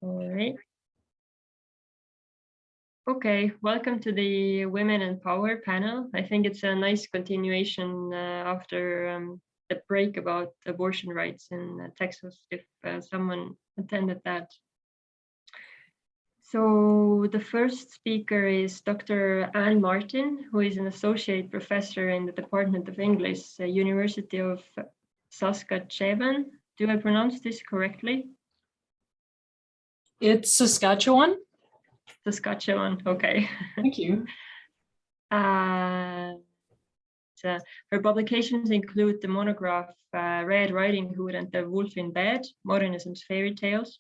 All right. Okay, welcome to the Women in Power panel. I think it's a nice continuation after the break about abortion rights in Texas, if someone attended that. So the first speaker is Dr. Anne Martin, who is an associate professor in the Department of English, University of Saskatchewan. Do I pronounce this correctly? It's Saskatchewan. Saskatchewan, okay. Thank you. Her publications include the monograph Red Riding Hood and the Wolf in Bed, Modernism's Fairy Tales,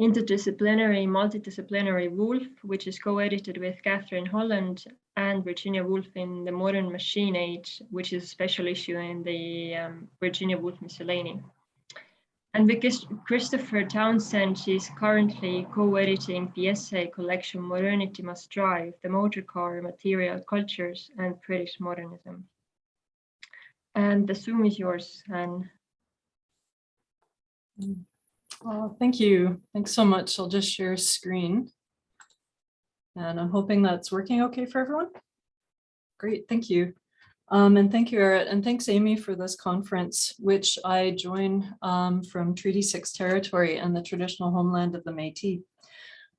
Interdisciplinary, Multidisciplinary Wolf, which is co-edited with Catherine Holland and Virginia Woolf in The Modern Machine Age, which is a special issue in the Virginia Woolf Miscellany. And with Christopher Townsend, she's currently co-editing the essay collection Modernity Must Drive, the Motor Car, Material Cultures, and British Modernism. And the Zoom is yours, Anne. Thank you. Thanks so much. I'll just share screen. And I'm hoping that's working okay for everyone. Great, thank you. And thank you, Eret, and thanks, Amy, for this conference, which I join from Treaty 6 territory and the traditional homeland of the Métis.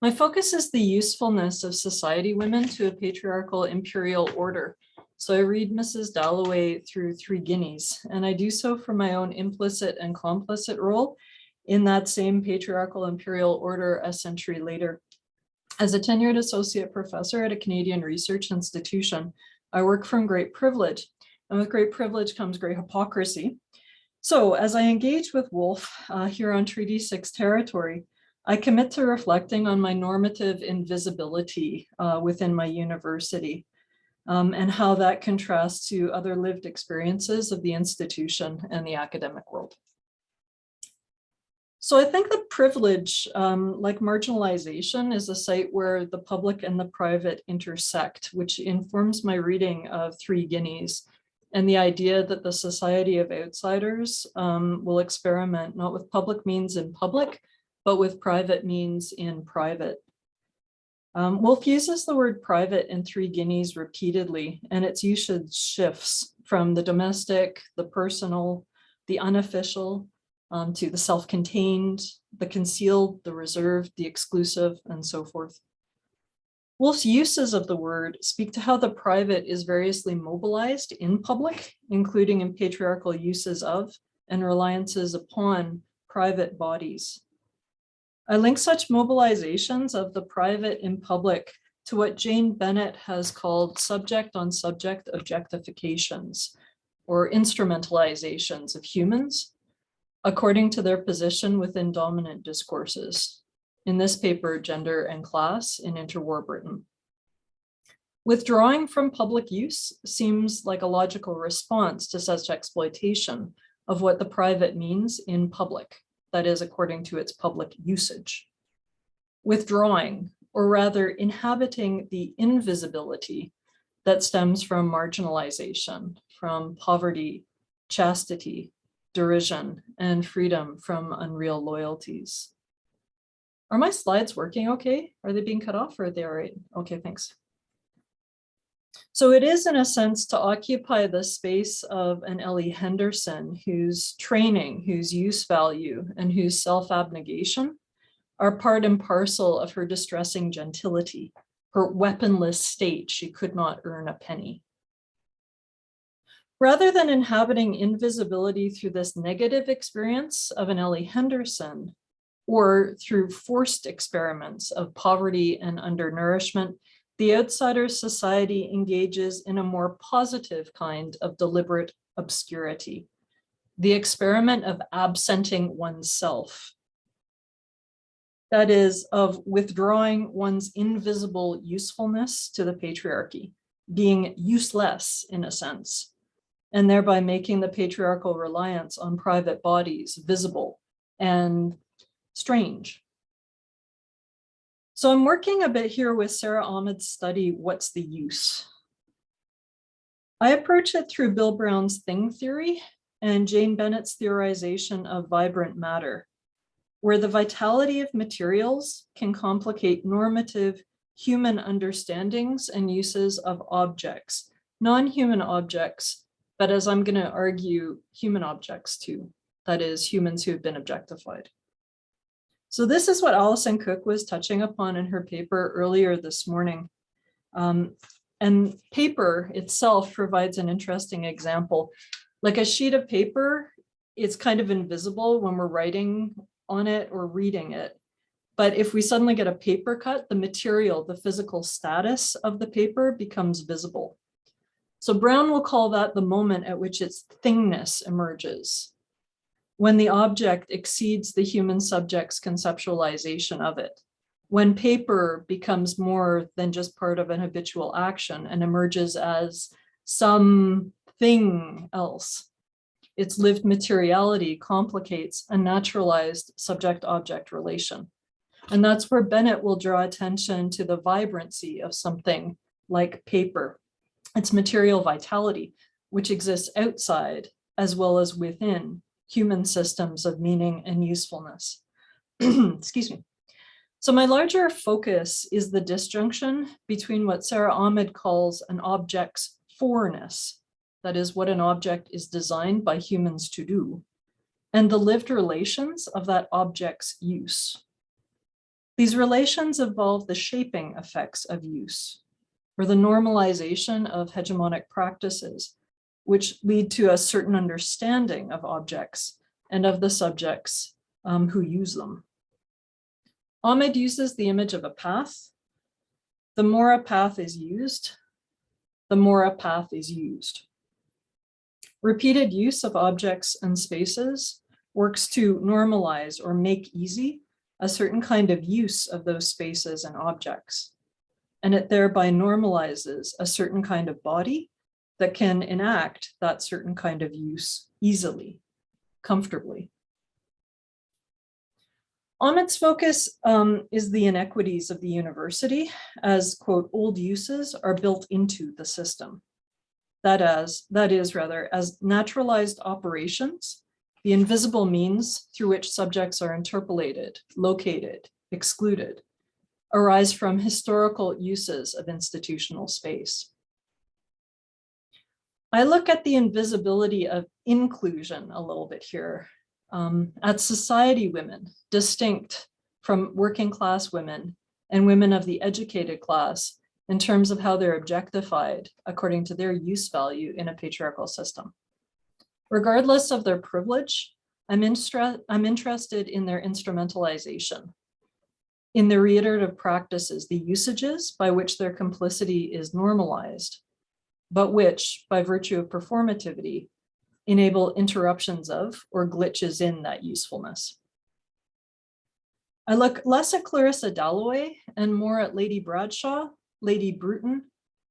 My focus is the usefulness of society women to a patriarchal imperial order. So I read Mrs. Dalloway through 3 Guineas, and I do so from my own implicit and complicit role in that same patriarchal imperial order a century later. As a tenured associate professor at a Canadian research institution, I work from great privilege, and with great privilege comes great hypocrisy. So as I engage with Woolf here on Treaty 6 territory, I commit to reflecting on my normative invisibility within my university and how that contrasts to other lived experiences of the institution and the academic world. So I think that privilege, like marginalization, is a site where the public and the private intersect, which informs my reading of 3 Guineas and the idea that the society of outsiders will experiment not with public means in public, but with private means in private. Woolf uses the word private in 3 Guineas repeatedly, and its usage shifts from the domestic, the personal, the unofficial, to the self-contained, the concealed, the reserved, the exclusive, and so forth. Woolf's uses of the word speak to how the private is variously mobilized in public, including in patriarchal uses of and reliances upon private bodies. I link such mobilizations of the private in public to what Jane Bennett has called subject-on-subject objectifications, or instrumentalizations of humans, according to their position within dominant discourses. In this paper, Gender and Class in Interwar Britain. Withdrawing from public use seems like a logical response to such exploitation of what the private means in public, that is, according to its public usage. Withdrawing, or rather inhabiting the invisibility that stems from marginalization, from poverty, chastity, derision, and freedom from unreal loyalties. Are my slides working okay? Are they being cut off or are they all right? Okay, thanks. So it is, in a sense, to occupy the space of an Ellie Henderson, whose training, whose use value, and whose self-abnegation are part and parcel of her distressing gentility, her weaponless state. She could not earn a penny. Rather than inhabiting invisibility through this negative experience of an Ellie Henderson, or through forced experiments of poverty and undernourishment, the outsider's society engages in a more positive kind of deliberate obscurity, the experiment of absenting oneself. That is, of withdrawing one's invisible usefulness to the patriarchy, being useless in a sense, and thereby making the patriarchal reliance on private bodies visible and strange. So I'm working a bit here with Sarah Ahmed's study, What's the Use? I approach it through Bill Brown's thing theory and Jane Bennett's theorization of vibrant matter, where the vitality of materials can complicate normative human understandings and uses of objects, non-human objects, but as I'm going to argue, human objects too, that is, humans who have been objectified. So this is what Alison Cook was touching upon in her paper earlier this morning. And paper itself provides an interesting example. Like a sheet of paper, it's kind of invisible when we're writing on it or reading it. But if we suddenly get a paper cut, the material, the physical status of the paper becomes visible. So Brown will call that the moment at which its thingness emerges, when the object exceeds the human subject's conceptualization of it, when paper becomes more than just part of an habitual action and emerges as something else. Its lived materiality complicates a naturalized subject-object relation. And that's where Bennett will draw attention to the vibrancy of something like paper, its material vitality, which exists outside as well as within human systems of meaning and usefulness. Excuse me. So my larger focus is the disjunction between what Sarah Ahmed calls an object's forness, that is what an object is designed by humans to do, and the lived relations of that object's use. These relations involve the shaping effects of use, or the normalization of hegemonic practices, which lead to a certain understanding of objects and of the subjects who use them. Ahmed uses the image of a path. The more a path is used, the more a path is used. Repeated use of objects and spaces works to normalize or make easy a certain kind of use of those spaces and objects. And it thereby normalizes a certain kind of body that can enact that certain kind of use easily, comfortably. Ahmed's focus is the inequities of the university as, quote, old uses are built into the system. That is, as naturalized operations, the invisible means through which subjects are interpolated, located, excluded, arise from historical uses of institutional space. I look at the invisibility of inclusion a little bit here, at society women, distinct from working class women and women of the educated class in terms of how they're objectified according to their use value in a patriarchal system. Regardless of their privilege, I'm interested in their instrumentalization, in the reiterative practices, the usages by which their complicity is normalized, but which, by virtue of performativity, enable interruptions of or glitches in that usefulness. I look less at Clarissa Dalloway and more at Lady Bradshaw, Lady Bruton,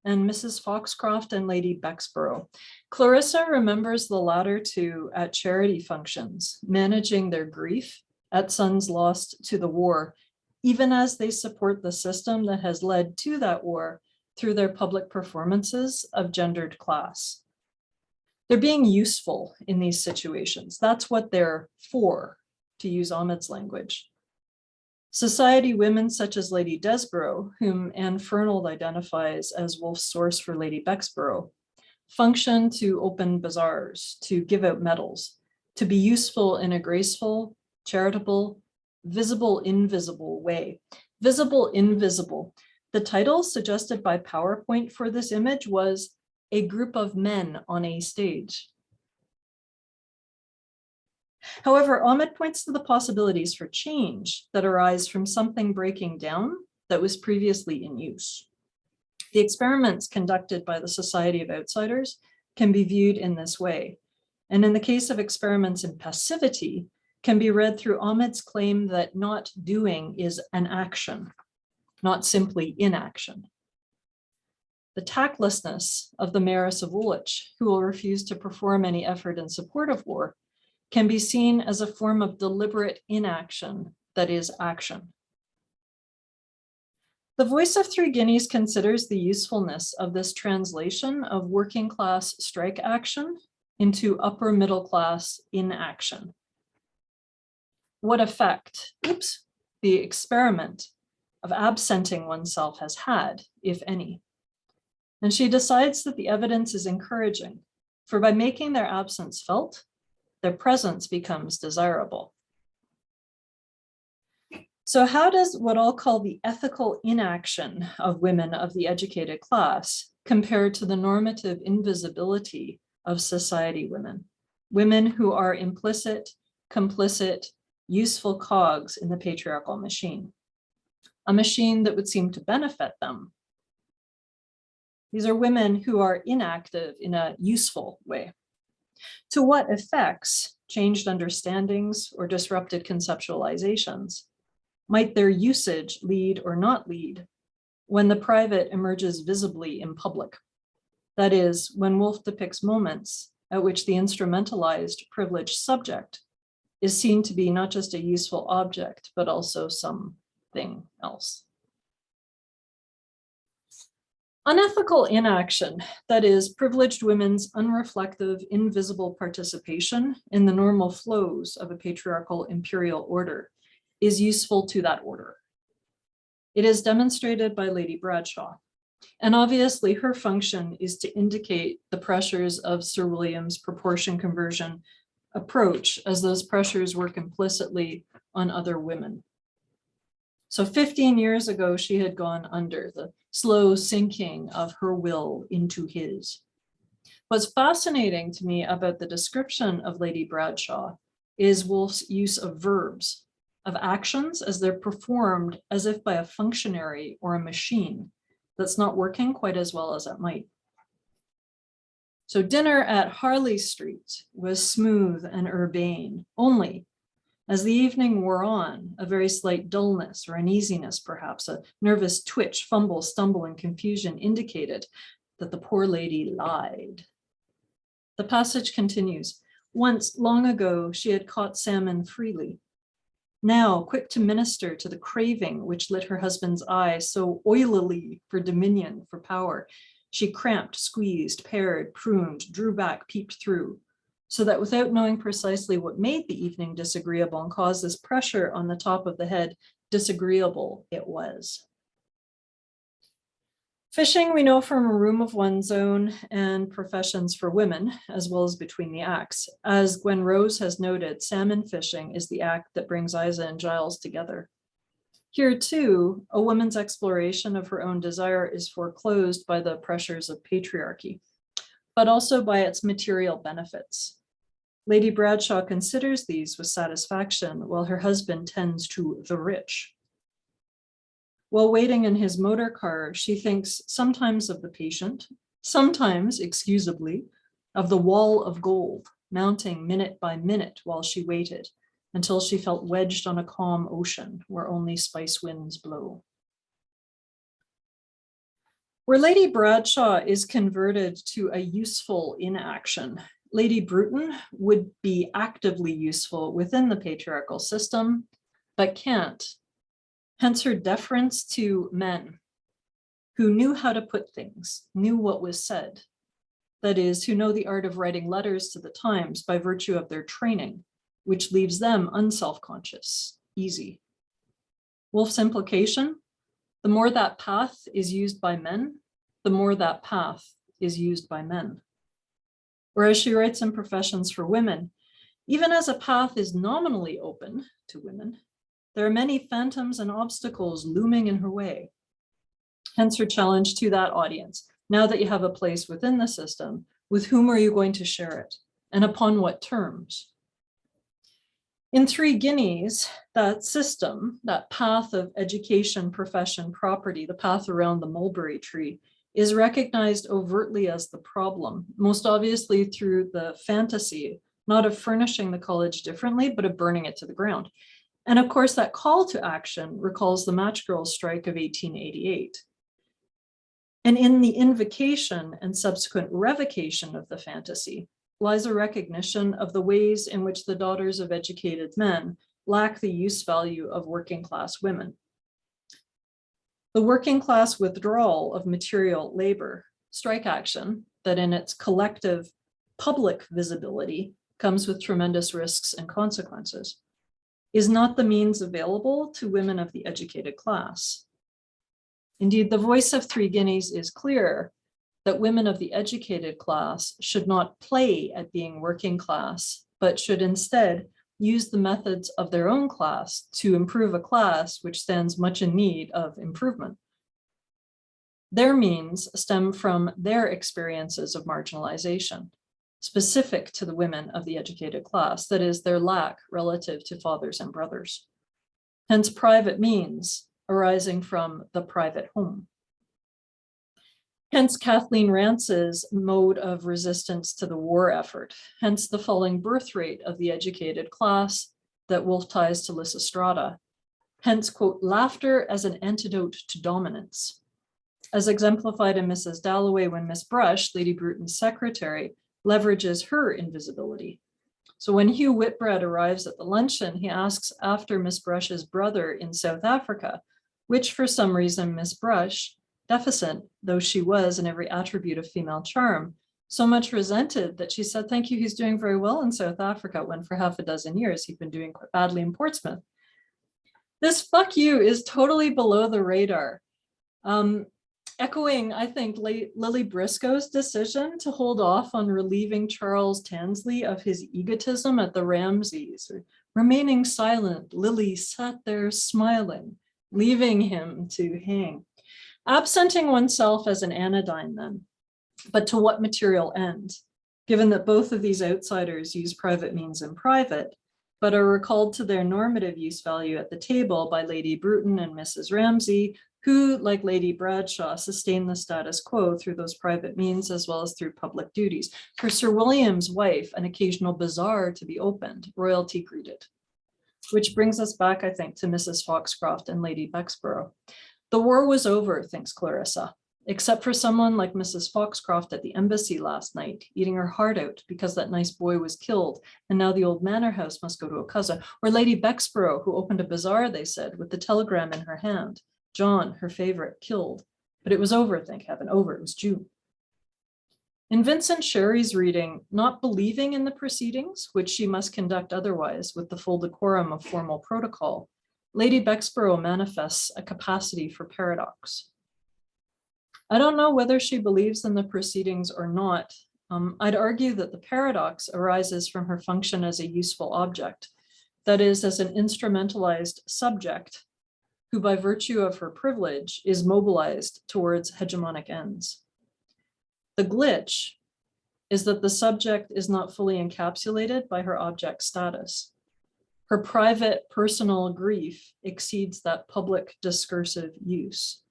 and Mrs. Foxcroft and Lady Bexborough. Clarissa remembers the latter two at charity functions, managing their grief at sons lost to the war, even as they support the system that has led to that war through their public performances of gendered class. They're being useful in these situations. That's what they're for, to use Ahmed's language. Society women such as Lady Desborough, whom Anne Fernald identifies as Woolf's source for Lady Bexborough, function to open bazaars, to give out medals, to be useful in a graceful, charitable, visible, invisible way. Visible, invisible. The title suggested by PowerPoint for this image was A Group of Men on a Stage. However, Ahmed points to the possibilities for change that arise from something breaking down that was previously in use. The experiments conducted by the Society of Outsiders can be viewed in this way. And in the case of experiments in passivity, can be read through Ahmed's claim that not doing is an action, not simply inaction. The tactlessness of the Mayoress of Woolwich, who will refuse to perform any effort in support of war, can be seen as a form of deliberate inaction that is action. The Voice of Three Guineas considers the usefulness of this translation of working class strike action into upper middle class inaction. what effect, the experiment of absenting oneself has had, if any. And she decides that the evidence is encouraging, for by making their absence felt, their presence becomes desirable. So how does what I'll call the ethical inaction of women of the educated class compare to the normative invisibility of society women? Women who are implicit, complicit, useful cogs in the patriarchal machine, a machine that would seem to benefit them. These are women who are inactive in a useful way. To what effects, changed understandings or disrupted conceptualizations, might their usage lead or not lead when the private emerges visibly in public? That is, when Woolf depicts moments at which the instrumentalized privileged subject is seen to be not just a useful object, but also something else. Unethical inaction, that is, privileged women's unreflective, invisible participation in the normal flows of a patriarchal imperial order, is useful to that order. It is demonstrated by Lady Bradshaw. And obviously her function is to indicate the pressures of Sir William's proportion conversion approach as those pressures work implicitly on other women. So 15 years ago, she had gone under the slow sinking of her will into his. What's fascinating to me about the description of Lady Bradshaw is Woolf's use of verbs, of actions as they're performed as if by a functionary or a machine that's not working quite as well as it might. So dinner at Harley Street was smooth and urbane, only as the evening wore on, a very slight dullness or uneasiness, perhaps a nervous twitch, fumble, stumble, and confusion indicated that the poor lady lied. The passage continues. Once, long ago, she had caught salmon freely. Now, quick to minister to the craving which lit her husband's eye so oilily for dominion, for power, she cramped, squeezed, pared, pruned, drew back, peeped through, so that without knowing precisely what made the evening disagreeable and caused this pressure on the top of the head, disagreeable it was. Fishing, we know from A Room of One's Own and Professions for Women, as well as Between the Acts. As Gwen Rose has noted, salmon fishing is the act that brings Isa and Giles together. Here too, a woman's exploration of her own desire is foreclosed by the pressures of patriarchy, but also by its material benefits. Lady Bradshaw considers these with satisfaction while her husband tends to the rich. While waiting in his motor car, she thinks sometimes of the patient, sometimes, excusably, of the wall of gold, mounting minute by minute while she waited, until she felt wedged on a calm ocean where only spice winds blow. Where Lady Bradshaw is converted to a useful inaction, Lady Bruton would be actively useful within the patriarchal system, but can't. Hence her deference to men who knew how to put things, knew what was said. That is, who know the art of writing letters to the Times by virtue of their training, which leaves them unself-conscious, easy. Woolf's implication, the more that path is used by men, the more that path is used by men. Or as she writes in Professions for Women, even as a path is nominally open to women, there are many phantoms and obstacles looming in her way. Hence her challenge to that audience. Now that you have a place within the system, with whom are you going to share it? And upon what terms? In 3 Guineas, that system, that path of education, profession, property, the path around the mulberry tree, is recognized overtly as the problem, most obviously through the fantasy, not of furnishing the college differently, but of burning it to the ground. And of course, that call to action recalls the Match Girls strike of 1888. And in the invocation and subsequent revocation of the fantasy lies a recognition of the ways in which the daughters of educated men lack the use value of working class women. The working class withdrawal of material labor, strike action, that in its collective public visibility comes with tremendous risks and consequences. is not the means available to women of the educated class. Indeed, the voice of Three Guineas is clear that women of the educated class should not play at being working class, but should instead use the methods of their own class to improve a class which stands much in need of improvement. Their means stem from their experiences of marginalization, specific to the women of the educated class, that is, their lack relative to fathers and brothers. Hence, private means arising from the private home. Hence, Kathleen Rance's mode of resistance to the war effort. Hence, the falling birth rate of the educated class that Woolf ties to Lysistrata. Hence, quote, laughter as an antidote to dominance. As exemplified in Mrs. Dalloway when Miss Brush, Lady Bruton's secretary, leverages her invisibility. So when Hugh Whitbread arrives at the luncheon, he asks after Miss Brush's brother in South Africa, which for some reason Miss Brush, deficient though she was in every attribute of female charm, so much resented that she said, thank you, he's doing very well in South Africa, when for half a dozen years he'd been doing quite badly in Portsmouth. This fuck you is totally below the radar. Echoing, I think, Lily Briscoe's decision to hold off on relieving Charles Tansley of his egotism at the Ramsays. Remaining silent, Lily sat there smiling, leaving him to hang. Absenting oneself as an anodyne then, but to what material end? Given that both of these outsiders use private means in private, but are recalled to their normative use value at the table by Lady Bruton and Mrs. Ramsay, who, like Lady Bradshaw, sustain the status quo through those private means as well as through public duties. For Sir William's wife, an occasional bazaar to be opened, royalty greeted. Which brings us back, I think, to Mrs. Foxcroft and Lady Bexborough. The war was over, thinks Clarissa, except for someone like Mrs. Foxcroft at the embassy last night, eating her heart out because that nice boy was killed, and now the old manor house must go to a cousin. Or Lady Bexborough, who opened a bazaar, they said, with the telegram in her hand. John, her favorite, killed. But it was over, thank heaven, over, it was June. In Vincent Sherry's reading, not believing in the proceedings, which she must conduct otherwise with the full decorum of formal protocol, Lady Bexborough manifests a capacity for paradox. I don't know whether she believes in the proceedings or not. I'd argue that the paradox arises from her function as a useful object, that is, as an instrumentalized subject who by virtue of her privilege is mobilized towards hegemonic ends. The glitch is that the subject is not fully encapsulated by her object status. Her private personal grief exceeds that public discursive use.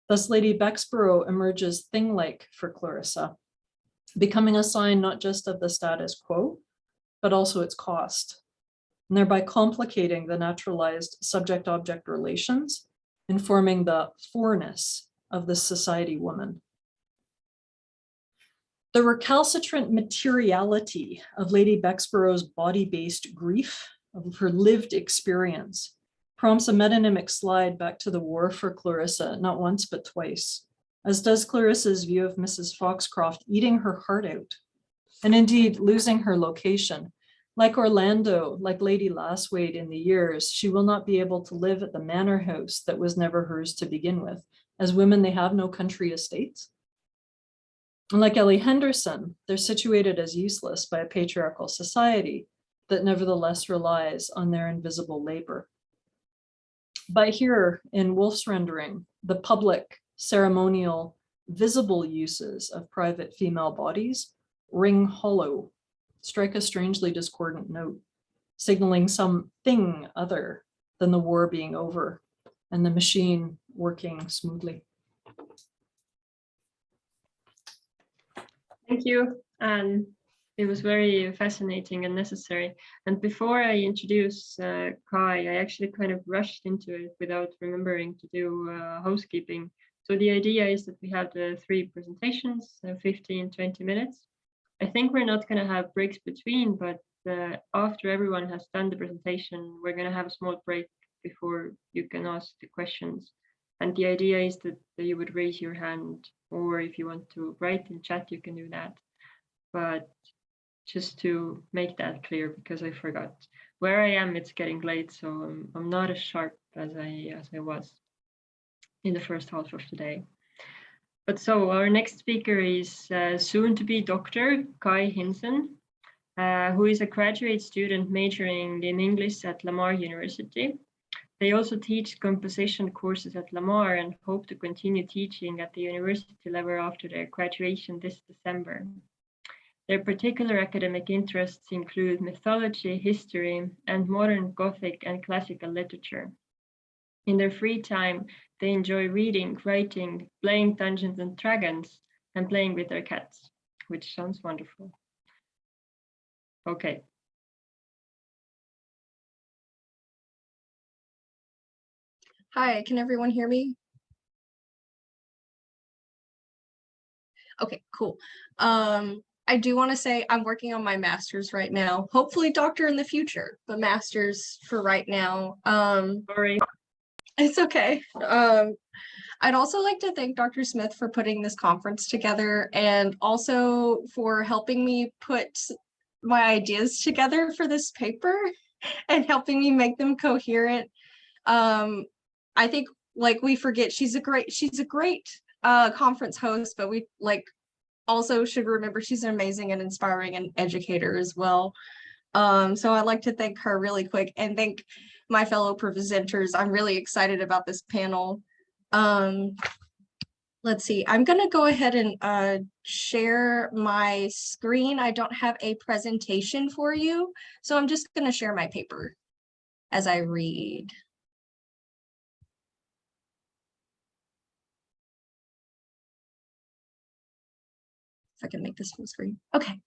Thus, Lady Bexborough emerges thing-like for Clarissa, becoming a sign not just of the status quo, but also its cost, and thereby complicating the naturalized subject-object relations, informing the forness of the society woman. The recalcitrant materiality of Lady Bexborough's body-based grief, of her lived experience, prompts a metonymic slide back to the war for Clarissa, not once but twice, as does Clarissa's view of Mrs. Foxcroft eating her heart out, and indeed losing her location. Like Orlando, like Lady Lasswade in the years, she will not be able to live at the manor house that was never hers to begin with. As women, they have no country estates. And like Ellie Henderson, they're situated as useless by a patriarchal society that nevertheless relies on their invisible labor. But here in Woolf's rendering, the public, ceremonial, visible uses of private female bodies ring hollow, strike a strangely discordant note, signaling something other than the war being over and the machine working smoothly. Thank you, and it was very fascinating and necessary. And before I introduce Kai, I actually kind of rushed into it without remembering to do housekeeping. So the idea is that we have the 3 presentations, 15, 20 minutes. I think we're not going to have breaks between, but after everyone has done the presentation, we're going to have a small break before you can ask the questions. And the idea is that you would raise your hand, or if you want to write in chat, you can do that. But just to make that clear, because I forgot. where I am, it's getting late, so I'm not as sharp as I was in the first half of the day. But so our next speaker is soon-to-be Dr. Kai Hinson, who is a graduate student majoring in English at Lamar University. They also teach composition courses at Lamar and hope to continue teaching at the university level after their graduation this December. Their particular academic interests include mythology, history, and modern Gothic and classical literature. In their free time, they enjoy reading, writing, playing Dungeons and Dragons, and playing with their cats, which sounds wonderful. Okay. Hi, can everyone hear me? Okay, cool. I do want to say I'm working on my master's right now, hopefully doctor in the future, but master's for right now. Sorry. It's okay. I'd also like to thank Dr. Smith for putting this conference together and also for helping me put my ideas together for this paper and helping me make them coherent. I think we forget she's a great conference host, but we also should remember she's an amazing and inspiring and educator as well. So I'd like to thank her really quick and thank my fellow presenters. I'm really excited about this panel. Let's see, I'm gonna go ahead and share my screen. I don't have a presentation for you, so I'm just gonna share my paper as I read. If I can make this full screen. Okay.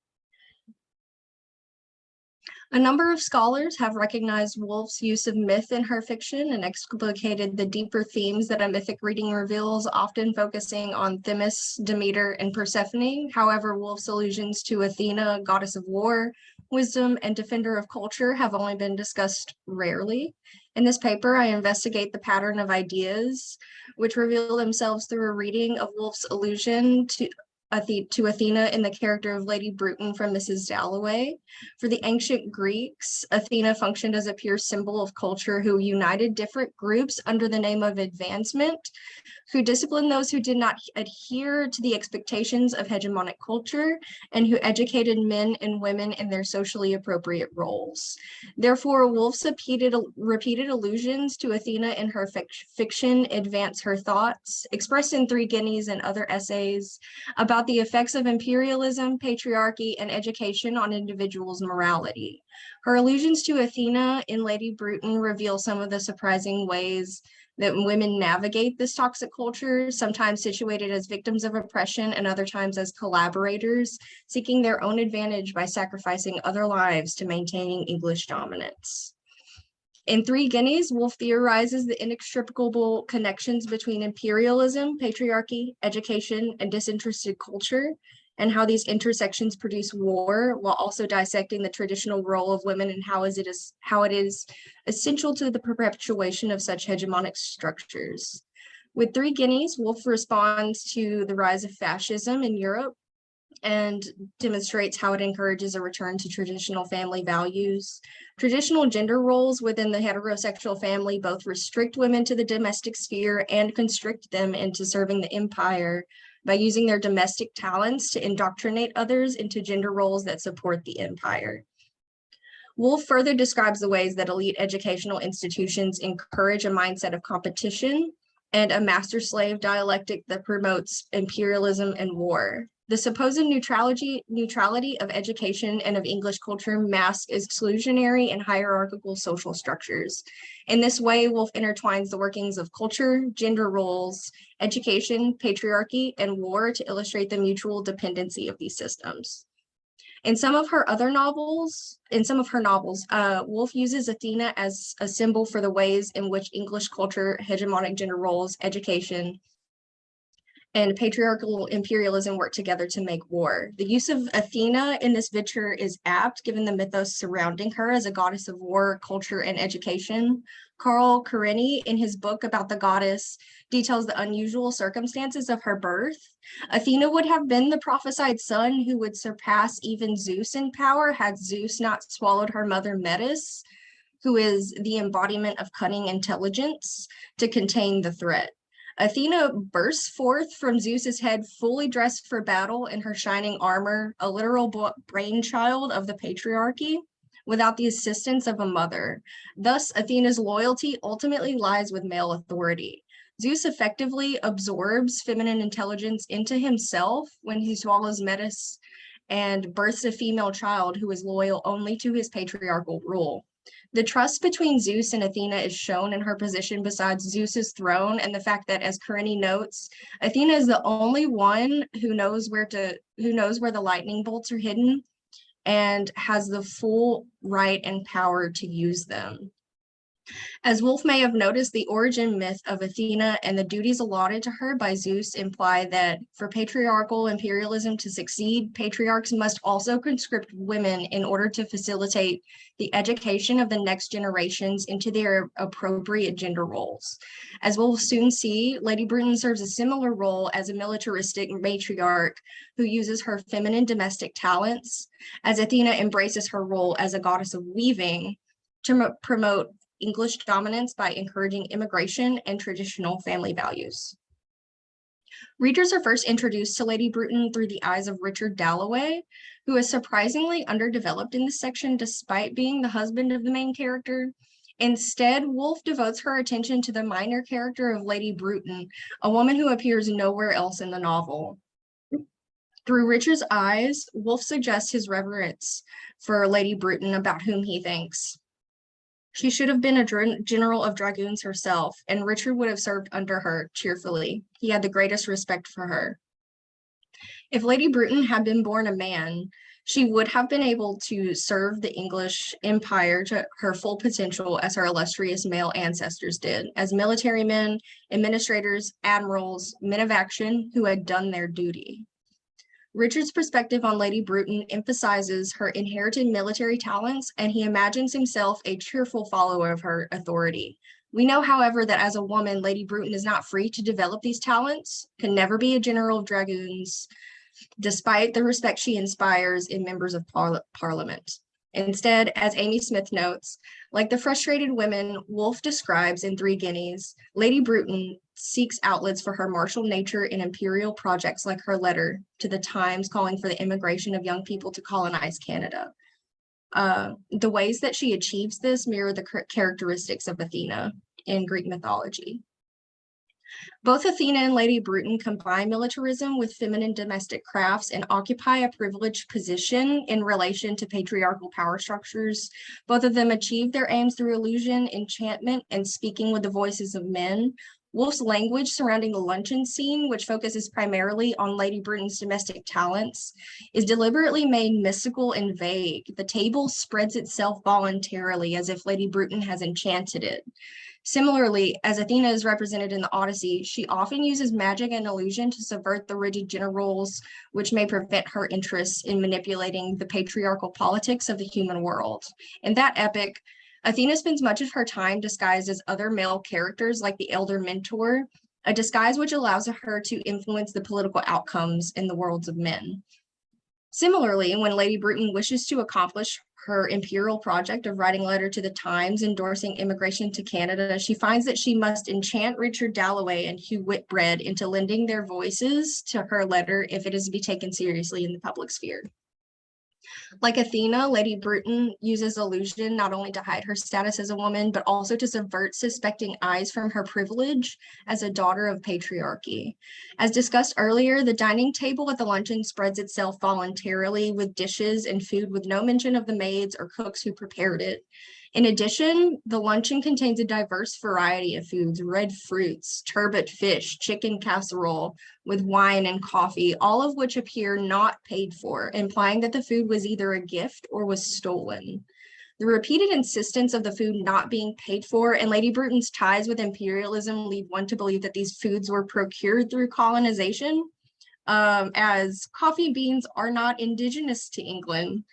A number of scholars have recognized Woolf's use of myth in her fiction and explicated the deeper themes that a mythic reading reveals, often focusing on Themis, Demeter, and Persephone. However, Woolf's allusions to Athena, goddess of war, wisdom, and defender of culture have only been discussed rarely. In this paper, I investigate the pattern of ideas which reveal themselves through a reading of Woolf's allusion to Athena in the character of Lady Bruton from Mrs. Dalloway. For the ancient Greeks, Athena functioned as a pure symbol of culture who united different groups under the name of advancement, who disciplined those who did not adhere to the expectations of hegemonic culture, and who educated men and women in their socially appropriate roles. Therefore, Woolf's repeated allusions to Athena in her fiction advance her thoughts, expressed in 3 Guineas and other essays, about the effects of imperialism, patriarchy, and education on individuals' morality. Her allusions to Athena in Lady Bruton reveal some of the surprising ways that women navigate this toxic culture, sometimes situated as victims of oppression and other times as collaborators, seeking their own advantage by sacrificing other lives to maintaining English dominance. In 3 Guineas, Woolf theorizes the inextricable connections between imperialism, patriarchy, education, and disinterested culture, and how these intersections produce war, while also dissecting the traditional role of women and how it is essential to the perpetuation of such hegemonic structures. With 3 Guineas, Woolf responds to the rise of fascism in Europe and demonstrates how it encourages a return to traditional family values. Traditional gender roles within the heterosexual family both restrict women to the domestic sphere and constrict them into serving the empire by using their domestic talents to indoctrinate others into gender roles that support the empire. Woolf further describes the ways that elite educational institutions encourage a mindset of competition and a master-slave dialectic that promotes imperialism and war. The supposed neutrality of education and of English culture masks exclusionary and hierarchical social structures. In this way, Woolf intertwines the workings of culture, gender roles, education, patriarchy, and war to illustrate the mutual dependency of these systems. In some of her novels, Woolf uses Athena as a symbol for the ways in which English culture, hegemonic gender roles, education, and patriarchal imperialism work together to make war. The use of Athena in this venture is apt, given the mythos surrounding her as a goddess of war, culture, and education. Carl Karenny, in his book about the goddess, details the unusual circumstances of her birth. Athena would have been the prophesied son who would surpass even Zeus in power had Zeus not swallowed her mother Metis. who is the embodiment of cunning intelligence to contain the threat. Athena bursts forth from Zeus's head, fully dressed for battle in her shining armor, a literal brainchild of the patriarchy, without the assistance of a mother. Thus, Athena's loyalty ultimately lies with male authority. Zeus effectively absorbs feminine intelligence into himself when he swallows Metis and births a female child who is loyal only to his patriarchal rule. The trust between Zeus and Athena is shown in her position beside Zeus's throne, and the fact that, as Karenni notes, Athena is the only one who knows where the lightning bolts are hidden and has the full right and power to use them. As Woolf may have noticed, the origin myth of Athena and the duties allotted to her by Zeus imply that for patriarchal imperialism to succeed, patriarchs must also conscript women in order to facilitate the education of the next generations into their appropriate gender roles. As we'll soon see, Lady Bruton serves a similar role as a militaristic matriarch who uses her feminine domestic talents, as Athena embraces her role as a goddess of weaving to promote English dominance by encouraging immigration and traditional family values. Readers are first introduced to Lady Bruton through the eyes of Richard Dalloway, who is surprisingly underdeveloped in this section despite being the husband of the main character. Instead, Woolf devotes her attention to the minor character of Lady Bruton, a woman who appears nowhere else in the novel. Through Richard's eyes, Woolf suggests his reverence for Lady Bruton, about whom he thinks she should have been a general of dragoons herself, and Richard would have served under her cheerfully. He had the greatest respect for her. If Lady Bruton had been born a man, she would have been able to serve the English Empire to her full potential as her illustrious male ancestors did, as military men, administrators, admirals, men of action who had done their duty. Richard's perspective on Lady Bruton emphasizes her inherited military talents, and he imagines himself a cheerful follower of her authority. We know, however, that as a woman, Lady Bruton is not free to develop these talents, can never be a general of dragoons, despite the respect she inspires in members of Parliament. Instead, as Amy Smith notes, like the frustrated women Woolf describes in 3 Guineas, Lady Bruton seeks outlets for her martial nature in imperial projects like her letter to the Times calling for the immigration of young people to colonize Canada. The ways that she achieves this mirror the characteristics of Athena in Greek mythology. Both Athena and Lady Bruton combine militarism with feminine domestic crafts and occupy a privileged position in relation to patriarchal power structures. Both of them achieve their aims through illusion, enchantment, and speaking with the voices of men. Woolf's language surrounding the luncheon scene, which focuses primarily on Lady Bruton's domestic talents, is deliberately made mystical and vague. The table spreads itself voluntarily as if Lady Bruton has enchanted it. Similarly, as Athena is represented in the Odyssey, she often uses magic and illusion to subvert the rigid gender roles, which may prevent her interests in manipulating the patriarchal politics of the human world. In that epic, Athena spends much of her time disguised as other male characters like the Elder Mentor, a disguise which allows her to influence the political outcomes in the worlds of men. Similarly, when Lady Bruton wishes to accomplish her imperial project of writing a letter to the Times endorsing immigration to Canada, she finds that she must enchant Richard Dalloway and Hugh Whitbread into lending their voices to her letter if it is to be taken seriously in the public sphere. Like Athena, Lady Bruton uses illusion not only to hide her status as a woman, but also to subvert suspecting eyes from her privilege as a daughter of patriarchy. As discussed earlier, the dining table at the luncheon spreads itself voluntarily with dishes and food with no mention of the maids or cooks who prepared it. In addition, the luncheon contains a diverse variety of foods: red fruits, turbot fish, chicken casserole with wine and coffee, all of which appear not paid for, implying that the food was either a gift or was stolen. The repeated insistence of the food not being paid for and Lady Bruton's ties with imperialism lead one to believe that these foods were procured through colonization, as coffee beans are not indigenous to England.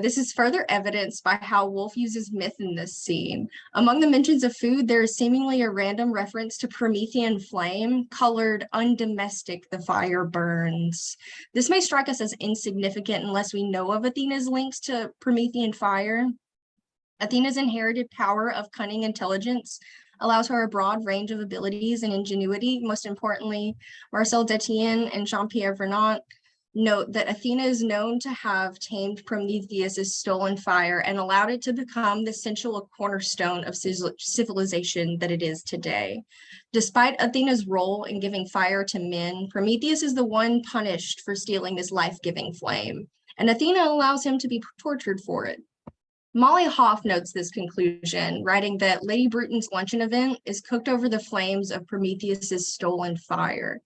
This is further evidenced by how Woolf uses myth in this scene. Among the mentions of food, there is seemingly a random reference to Promethean flame, colored undomestic, the fire burns. This may strike us as insignificant unless we know of Athena's links to Promethean fire. Athena's inherited power of cunning intelligence allows her a broad range of abilities and ingenuity. Most importantly, Marcel Detienne and Jean-Pierre Vernant note that Athena is known to have tamed Prometheus's stolen fire and allowed it to become the essential cornerstone of civilization that it is today. Despite Athena's role in giving fire to men, Prometheus is the one punished for stealing this life-giving flame, and Athena allows him to be tortured for it. Molly Hoff notes this conclusion, writing that Lady Bruton's luncheon event is cooked over the flames of Prometheus's stolen fire.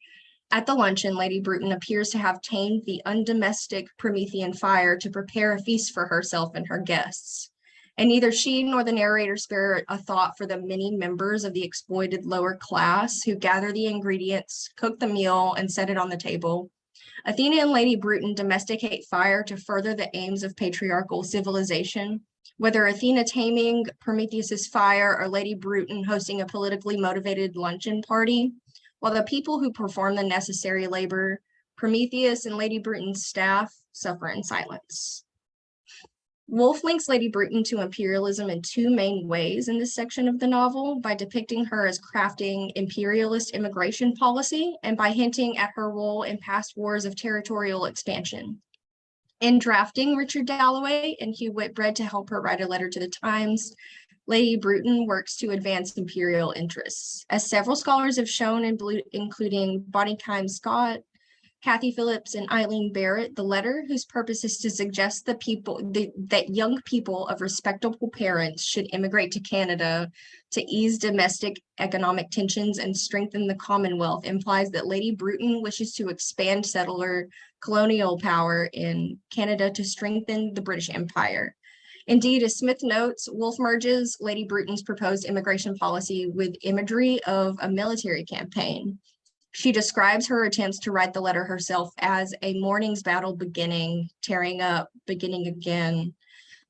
At the luncheon, Lady Bruton appears to have tamed the undomestic Promethean fire to prepare a feast for herself and her guests. And neither she nor the narrator spare a thought for the many members of the exploited lower class who gather the ingredients, cook the meal, and set it on the table. Athena and Lady Bruton domesticate fire to further the aims of patriarchal civilization. Whether Athena taming Prometheus's fire or Lady Bruton hosting a politically motivated luncheon party, while the people who perform the necessary labor, Prometheus and Lady Bruton's staff, suffer in silence. Woolf links Lady Bruton to imperialism in two main ways in this section of the novel, by depicting her as crafting imperialist immigration policy and by hinting at her role in past wars of territorial expansion. In drafting Richard Dalloway and Hugh Whitbread to help her write a letter to the Times, Lady Bruton works to advance imperial interests. As several scholars have shown, including Bonnie Kimes-Scott, Kathy Phillips, and Eileen Barrett, the letter, whose purpose is to suggest that young people of respectable parents should immigrate to Canada to ease domestic economic tensions and strengthen the Commonwealth, implies that Lady Bruton wishes to expand settler colonial power in Canada to strengthen the British Empire. Indeed, as Smith notes, Woolf merges Lady Bruton's proposed immigration policy with imagery of a military campaign. She describes her attempts to write the letter herself as a morning's battle beginning, tearing up, beginning again.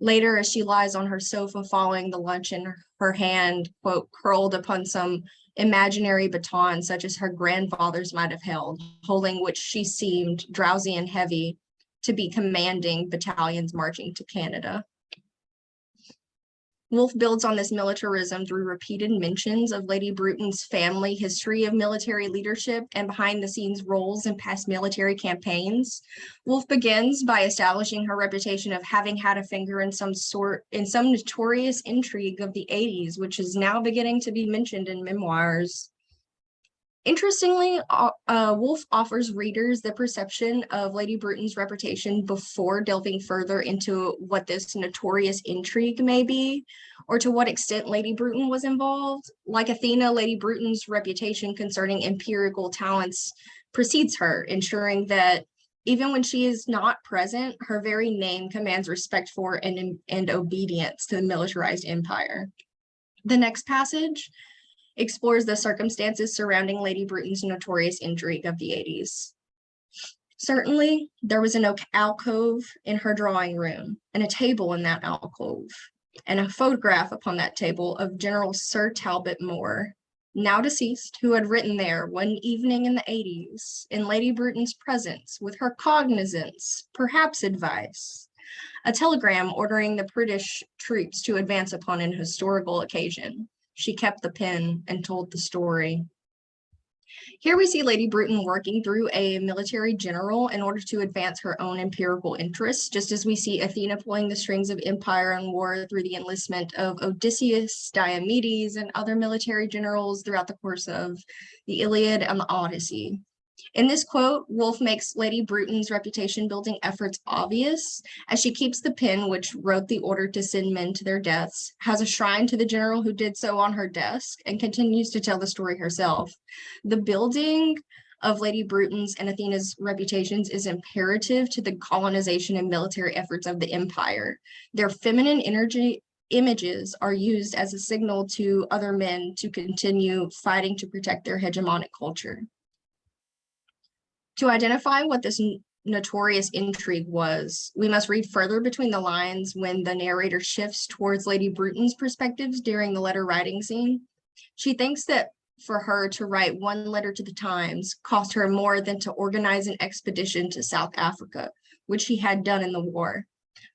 Later, as she lies on her sofa following the luncheon, her hand, quote, curled upon some imaginary baton such as her grandfathers might have held, holding which she seemed, drowsy and heavy, to be commanding battalions marching to Canada. Woolf builds on this militarism through repeated mentions of Lady Bruton's family history of military leadership and behind-the-scenes roles in past military campaigns. Woolf begins by establishing her reputation of having had a finger in some notorious intrigue of the 80s, which is now beginning to be mentioned in memoirs. Interestingly, Woolf offers readers the perception of Lady Bruton's reputation before delving further into what this notorious intrigue may be, or to what extent Lady Bruton was involved. Like Athena, Lady Bruton's reputation concerning empirical talents precedes her, ensuring that even when she is not present, her very name commands respect for and obedience to the militarized empire. The next passage explores the circumstances surrounding Lady Bruton's notorious intrigue of the 80s. Certainly, there was an alcove in her drawing room, and a table in that alcove, and a photograph upon that table of General Sir Talbot Moore, now deceased, who had written there one evening in the 80s, in Lady Bruton's presence, with her cognizance, perhaps advice, a telegram ordering the British troops to advance upon an historical occasion. She kept the pen and told the story. Here we see Lady Bruton working through a military general in order to advance her own empirical interests, just as we see Athena pulling the strings of empire and war through the enlistment of Odysseus, Diomedes, and other military generals throughout the course of the Iliad and the Odyssey. In this quote, Woolf makes Lady Bruton's reputation building efforts obvious, as she keeps the pen which wrote the order to send men to their deaths, has a shrine to the general who did so on her desk, and continues to tell the story herself. The building of Lady Bruton's and Athena's reputations is imperative to the colonization and military efforts of the empire. Their feminine images are used as a signal to other men to continue fighting to protect their hegemonic culture. To identify what this notorious intrigue was, we must read further between the lines when the narrator shifts towards Lady Bruton's perspectives during the letter writing scene. She thinks that for her to write one letter to the Times cost her more than to organize an expedition to South Africa, which she had done in the war.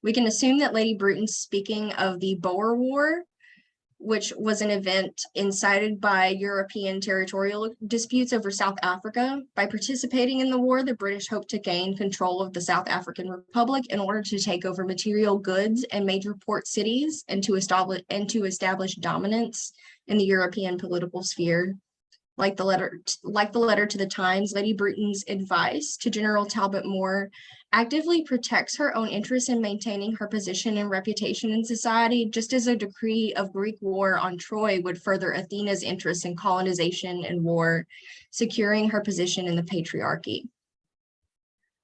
We can assume that Lady Bruton's speaking of the Boer War, which was an event incited by European territorial disputes over South Africa. By participating in the war, the British hoped to gain control of the South African Republic in order to take over material goods and major port cities and to establish dominance in the European political sphere. Like the letter to the Times, Lady Bruton's advice to General Talbot Moore actively protects her own interests in maintaining her position and reputation in society, just as a decree of Greek war on Troy would further Athena's interest in colonization and war, securing her position in the patriarchy.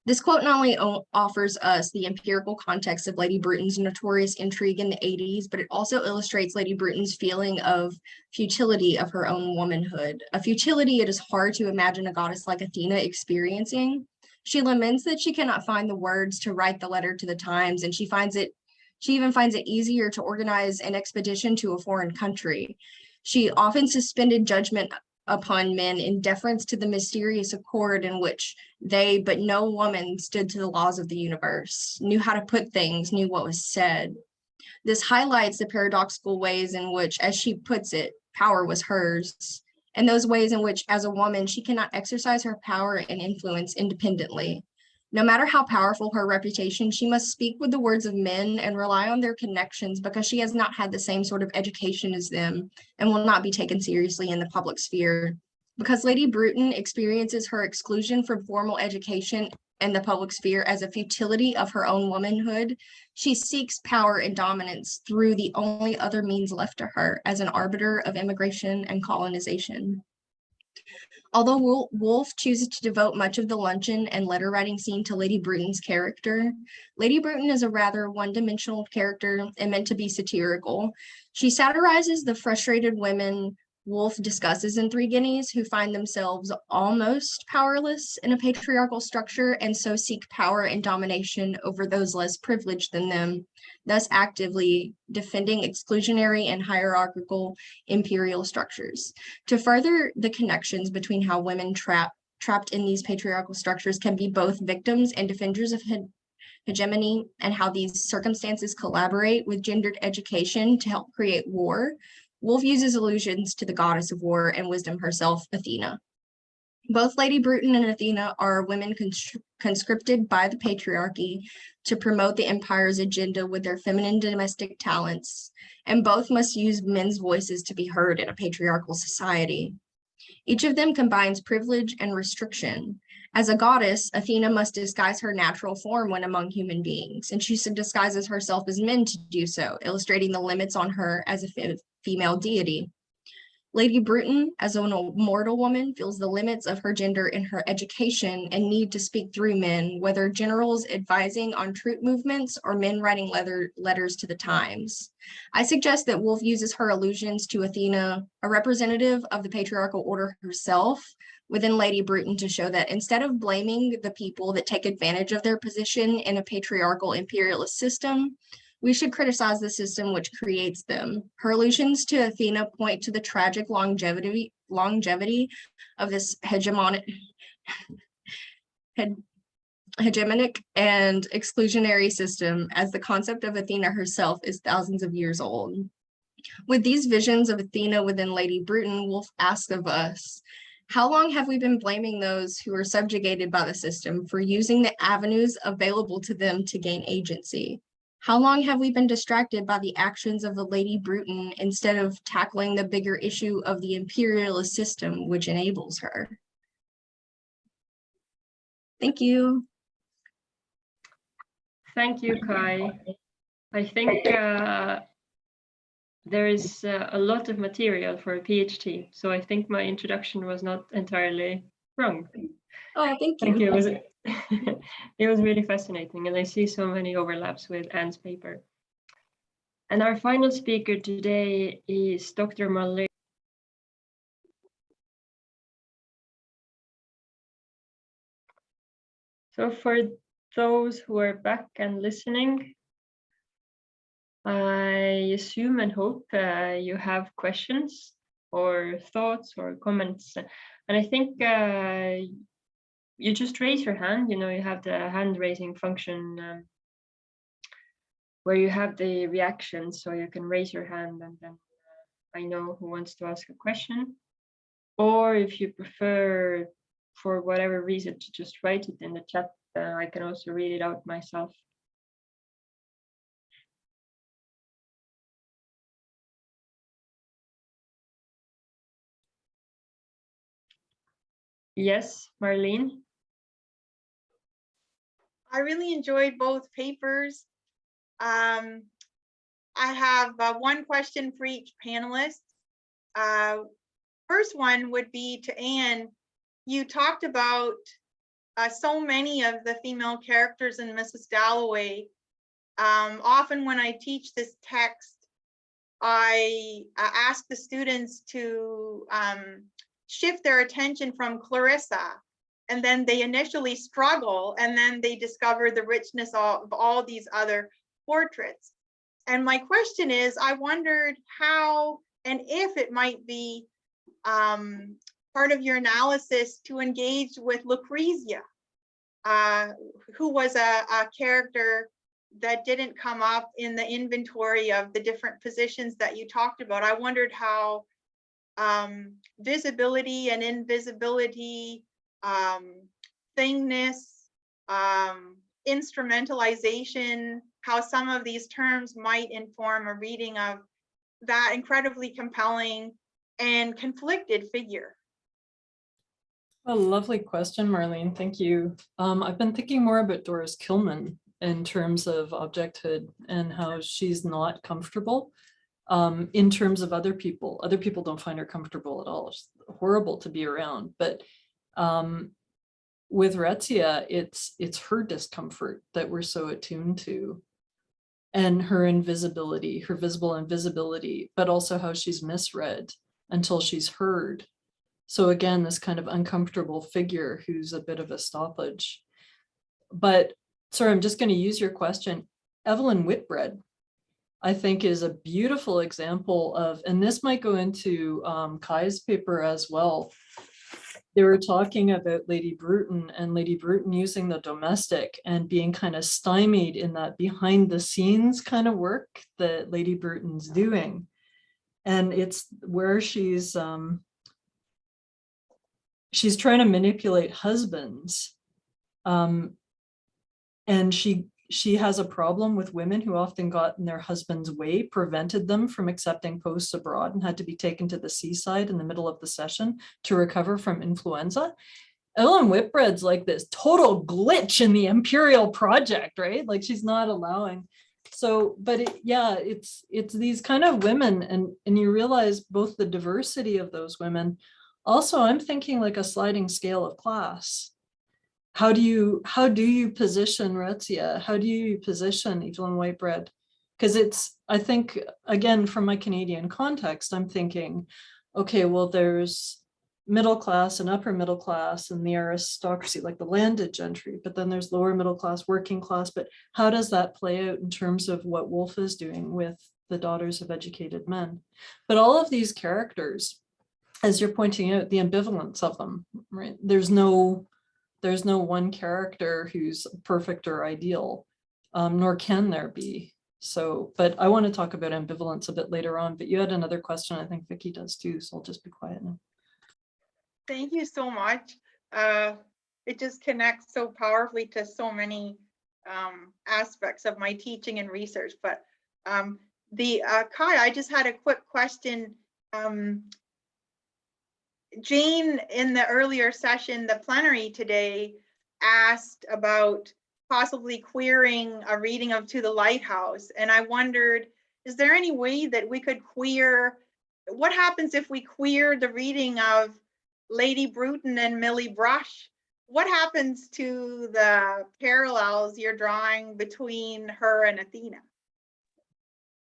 This quote not only offers us the empirical context of Lady Bruton's notorious intrigue in the 80s, but it also illustrates Lady Bruton's feeling of futility of her own womanhood, a futility it is hard to imagine a goddess like Athena experiencing. She laments that she cannot find the words to write the letter to the Times, and she even finds it easier to organize an expedition to a foreign country. She often suspended judgment upon men in deference to the mysterious accord in which they, but no woman, stood to the laws of the universe, knew how to put things, knew what was said. This highlights the paradoxical ways in which, as she puts it, power was hers, and those ways in which, as a woman, she cannot exercise her power and influence independently. No matter how powerful her reputation, she must speak with the words of men and rely on their connections because she has not had the same sort of education as them and will not be taken seriously in the public sphere. Because Lady Bruton experiences her exclusion from formal education and the public sphere as a futility of her own womanhood, she seeks power and dominance through the only other means left to her as an arbiter of immigration and colonization. Although Woolf chooses to devote much of the luncheon and letter writing scene to Lady Bruton's character, Lady Bruton is a rather one-dimensional character and meant to be satirical. She satirizes the frustrated women Woolf discusses in Three Guineas who find themselves almost powerless in a patriarchal structure and so seek power and domination over those less privileged than them, thus actively defending exclusionary and hierarchical imperial structures. To further the connections between how women trapped in these patriarchal structures can be both victims and defenders of hegemony, and how these circumstances collaborate with gendered education to help create war, Woolf uses allusions to the goddess of war and wisdom herself, Athena. Both Lady Bruton and Athena are women conscripted by the patriarchy to promote the empire's agenda with their feminine domestic talents, and both must use men's voices to be heard in a patriarchal society. Each of them combines privilege and restriction. As a goddess, Athena must disguise her natural form when among human beings, and she disguises herself as men to do so, illustrating the limits on her as a female deity. Lady Bruton, as a mortal woman, feels the limits of her gender in her education and need to speak through men, whether generals advising on troop movements or men writing letters to the Times. I suggest that Woolf uses her allusions to Athena, a representative of the patriarchal order herself, within Lady Bruton to show that instead of blaming the people that take advantage of their position in a patriarchal imperialist system, we should criticize the system which creates them. Her allusions to Athena point to the tragic longevity of this hegemonic and exclusionary system, as the concept of Athena herself is thousands of years old. With these visions of Athena within Lady Bruton, Woolf asks of us, how long have we been blaming those who are subjugated by the system for using the avenues available to them to gain agency? How long have we been distracted by the actions of the Lady Bruton instead of tackling the bigger issue of the imperialist system which enables her? Thank you. Thank you, Kai. I think there is a lot of material for a PhD, so I think my introduction was not entirely wrong. Oh, thank you. Thank you. It was really fascinating, and I see so many overlaps with Anne's paper. And our final speaker today is Dr. Marlene. So for those who are back and listening, I assume and hope you have questions or thoughts or comments. And I think you just raise your hand, you know, you have the hand raising function where you have the reaction, so you can raise your hand and then I know who wants to ask a question. Or if you prefer, for whatever reason, to just write it in the chat, I can also read it out myself. Yes, Marlene? I really enjoyed both papers. I have one question for each panelist. First one would be to Anne. You talked about so many of the female characters in Mrs. Dalloway. Often when I teach this text, I ask the students to shift their attention from Clarissa, and then they initially struggle, and then they discover the richness of all these other portraits. And my question is, I wondered how and if it might be part of your analysis to engage with Lucrezia, who was a character that didn't come up in the inventory of the different positions that you talked about. I wondered how visibility and invisibility, thingness, instrumentalization, how some of these terms might inform a reading of that incredibly compelling and conflicted figure. A lovely question, Marlene. Thank you. I've been thinking more about Doris Kilman in terms of objecthood and how she's not comfortable in terms of other people. Other people don't find her comfortable at all. It's horrible to be around. But with Retzia, it's her discomfort that we're so attuned to, and her invisibility, her visible invisibility, but also how she's misread until she's heard. So again, this kind of uncomfortable figure who's a bit of a stoppage. But sorry, I'm just going to use your question. Evelyn Whitbread, I think, is a beautiful example of, and this might go into Kai's paper as well. They were talking about Lady Bruton and Lady Bruton using the domestic and being kind of stymied in that behind the scenes kind of work that Lady Bruton's doing. And it's where she's trying to manipulate husbands. And she has a problem with women who often got in their husband's way, prevented them from accepting posts abroad, and had to be taken to the seaside in the middle of the session to recover from influenza. Ellen Whitbread's like this total glitch in the imperial project, right? Like she's not allowing. So, but it's these kind of women, and you realize both the diversity of those women. Also, I'm thinking like a sliding scale of class. How do you position Retzia? How do you position Evelyn Whitbread? Because it's, I think, again, from my Canadian context, I'm thinking, okay, well, there's middle class and upper middle class and the aristocracy, like the landed gentry, but then there's lower middle class, working class. But how does that play out in terms of what Woolf is doing with the daughters of educated men? But all of these characters, as you're pointing out, the ambivalence of them, right? There's no one character who's perfect or ideal, nor can there be. So, but I want to talk about ambivalence a bit later on, but you had another question. I think Vicky does too, so I'll just be quiet now. Thank you so much. It just connects so powerfully to so many aspects of my teaching and research. But Kai, I just had a quick question. Jane, in the earlier session, the plenary today, asked about possibly queering a reading of To the Lighthouse. And I wondered, is there any way that we could queer, what happens if we queer the reading of Lady Bruton and Millie Brush? What happens to the parallels you're drawing between her and Athena?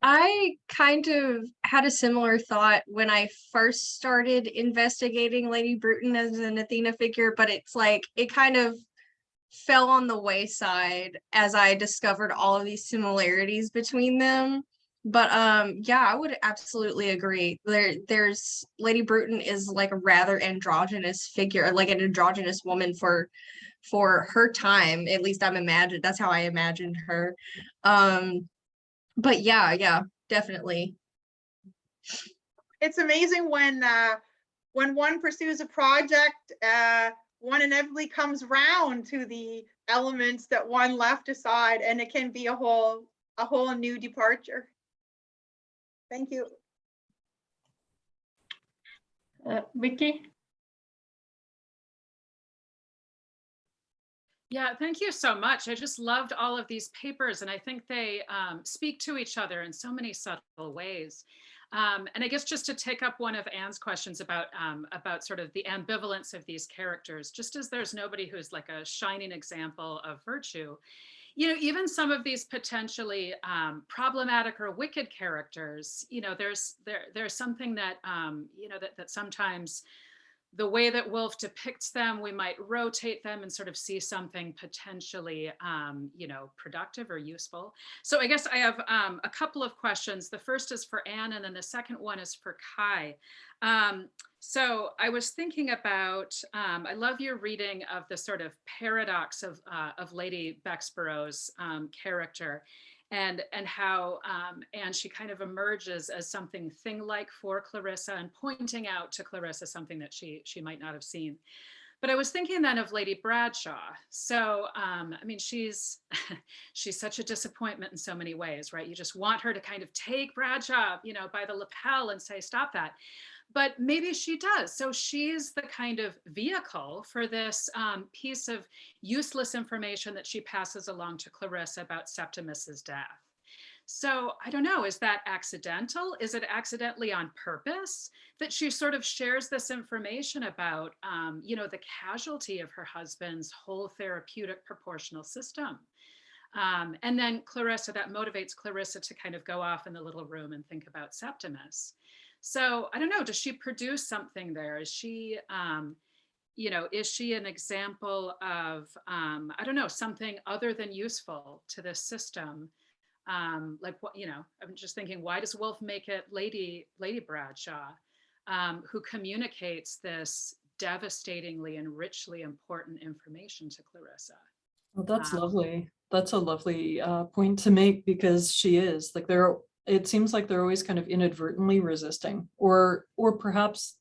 I kind of had a similar thought when I first started investigating Lady Bruton as an Athena figure, but it's like it kind of fell on the wayside as I discovered all of these similarities between them. But yeah, I would absolutely agree. There's Lady Bruton is like a rather androgynous figure, like an androgynous woman for her time. At least that's how I imagined her. But yeah, definitely. It's amazing when one pursues a project, one inevitably comes round to the elements that one left aside, and it can be a whole new departure. Thank you. Vicky? Yeah, thank you so much. I just loved all of these papers, and I think they speak to each other in so many subtle ways. And I guess just to take up one of Anne's questions about sort of the ambivalence of these characters, just as there's nobody who's like a shining example of virtue, you know, even some of these potentially problematic or wicked characters, you know, there's something that you know, that sometimes the way that Woolf depicts them, we might rotate them and sort of see something potentially, you know, productive or useful. So I guess I have a couple of questions. The first is for Anne, and then the second one is for Kai. So I was thinking about, I love your reading of the sort of paradox of Lady Bexborough's character, and how and she kind of emerges as something thing-like for Clarissa, and pointing out to Clarissa something that she might not have seen. But I was thinking then of Lady Bradshaw. So I mean, she's she's such a disappointment in so many ways, right? You just want her to kind of take Bradshaw, you know, by the lapel and say, stop that. But maybe she does. So she's the kind of vehicle for this piece of useless information that she passes along to Clarissa about Septimus's death. So I don't know, is that accidental? Is it accidentally on purpose that she sort of shares this information about, you know, the casualty of her husband's whole therapeutic proportional system? And then Clarissa, that motivates Clarissa to kind of go off in the little room and think about Septimus. So I don't know, does she produce something there? Is she, you know, is she an example of, I don't know, something other than useful to this system? Like, what, you know, I'm just thinking, why does Woolf make it Lady Bradshaw, who communicates this devastatingly and richly important information to Clarissa? Well, that's lovely. That's a lovely point to make, because she is like, it seems like they're always kind of inadvertently resisting, or perhaps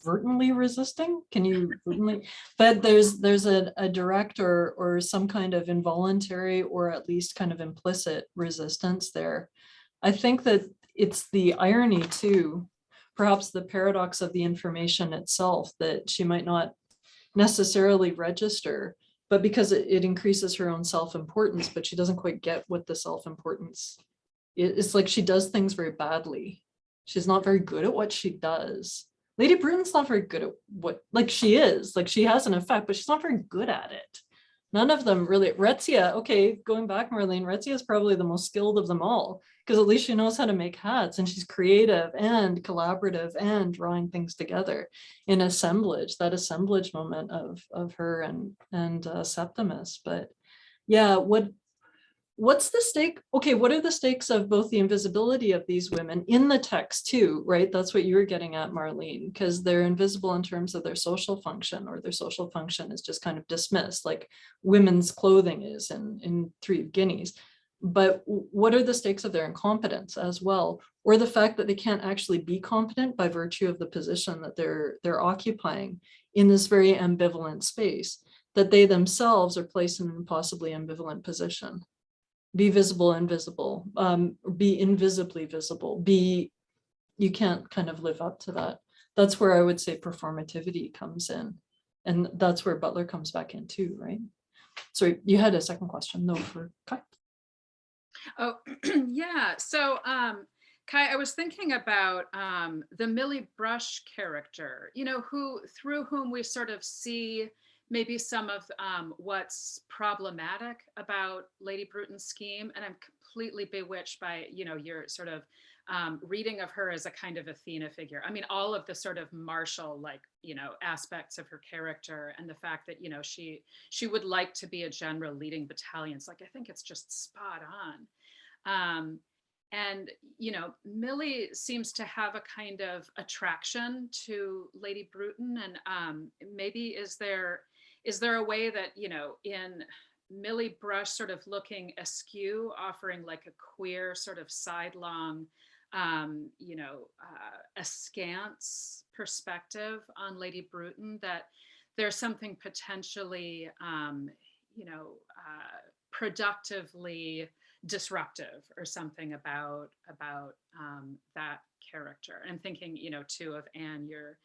vertently resisting. Can you vertently? But there's a direct or some kind of involuntary, or at least kind of implicit resistance there. I think that it's the irony too, perhaps the paradox of the information itself, that she might not necessarily register, but because it increases her own self-importance, but she doesn't quite get what the self-importance is. It's like she does things very badly. She's not very good at what she does. Lady Bruton's not very good at what, like, she is, like, she has an effect, but she's not very good at it. None of them really. Retzia, okay, going back, Marlene, Retzia is probably the most skilled of them all, because at least she knows how to make hats, and she's creative and collaborative and drawing things together in assemblage, that assemblage moment of her and Septimus. But yeah, what's the stake? Okay, what are the stakes of both the invisibility of these women in the text too, right? That's what you were getting at, Marlene, because they're invisible in terms of their social function, or their social function is just kind of dismissed, like women's clothing is in 3 Guineas. But what are the stakes of their incompetence as well, or the fact that they can't actually be competent by virtue of the position that they're occupying in this very ambivalent space, that they themselves are placed in an impossibly ambivalent position? Be visible, invisible, be invisibly visible, you can't kind of live up to that. That's where I would say performativity comes in. And that's where Butler comes back in too, right? Sorry, you had a second question though for Kai. Oh, yeah. So, Kai, I was thinking about the Millie Brush character, you know, through whom we sort of see maybe some of what's problematic about Lady Bruton's scheme. And I'm completely bewitched by, you know, your sort of reading of her as a kind of Athena figure. I mean, all of the sort of martial, like, you know, aspects of her character, and the fact that, you know, she would like to be a general leading battalions. Like, I think it's just spot on. And, you know, Millie seems to have a kind of attraction to Lady Bruton, and maybe is there a way that, you know, in Millie Brush sort of looking askew, offering like a queer sort of sidelong, askance perspective on Lady Bruton, that there's something potentially, productively disruptive or something about that character. And thinking, too, of Anne, your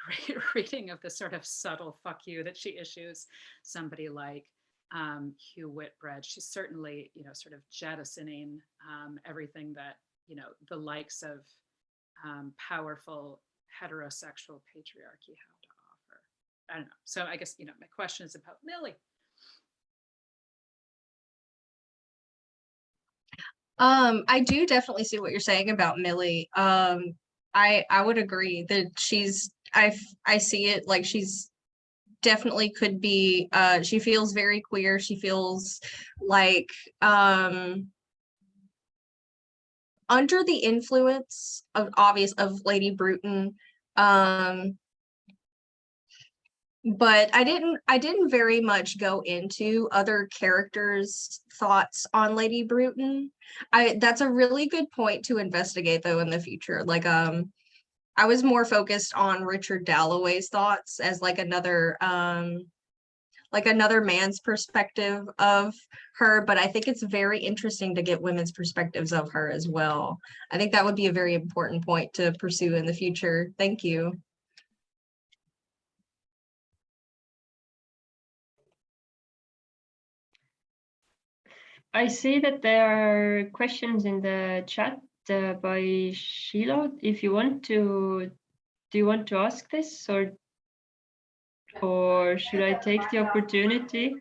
great reading of the sort of subtle fuck you that she issues somebody like Hugh Whitbread. She's certainly, sort of jettisoning everything that, the likes of powerful heterosexual patriarchy have to offer. I don't know. So I guess, my question is about Millie. I do definitely see what you're saying about Millie. I would agree that I see it like she's definitely could be, she feels very queer. She feels like under the influence of Lady Bruton. But I didn't very much go into other characters' thoughts on Lady Bruton. That's a really good point to investigate though in the future. Like I was more focused on Richard Dalloway's thoughts as like another man's perspective of her, but I think it's very interesting to get women's perspectives of her as well. I think that would be a very important point to pursue in the future. Thank you. I see that there are questions in the chat by Sheila. If you want to, do you want to ask this, or should I take the opportunity?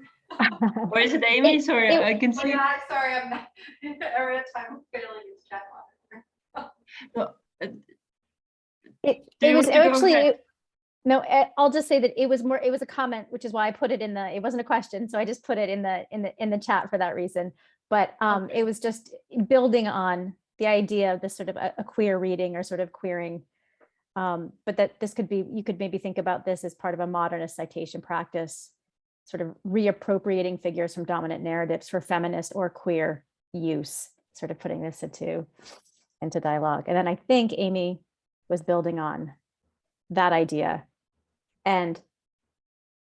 Or is it Amy? Sorry, I can see. Yeah, sorry, I'm not. Eret, I'm failing his chat monitor. No, It was actually, ahead? no, I'll just say that it was a comment, which is why I put it in it wasn't a question. So I just put it in the chat for that reason. But Okay. It was just building on the idea of this sort of a queer reading or sort of queering. But that this could be, you could maybe think about this as part of a modernist citation practice, sort of reappropriating figures from dominant narratives for feminist or queer use, sort of putting this into dialogue. And then I think Amy was building on that idea, and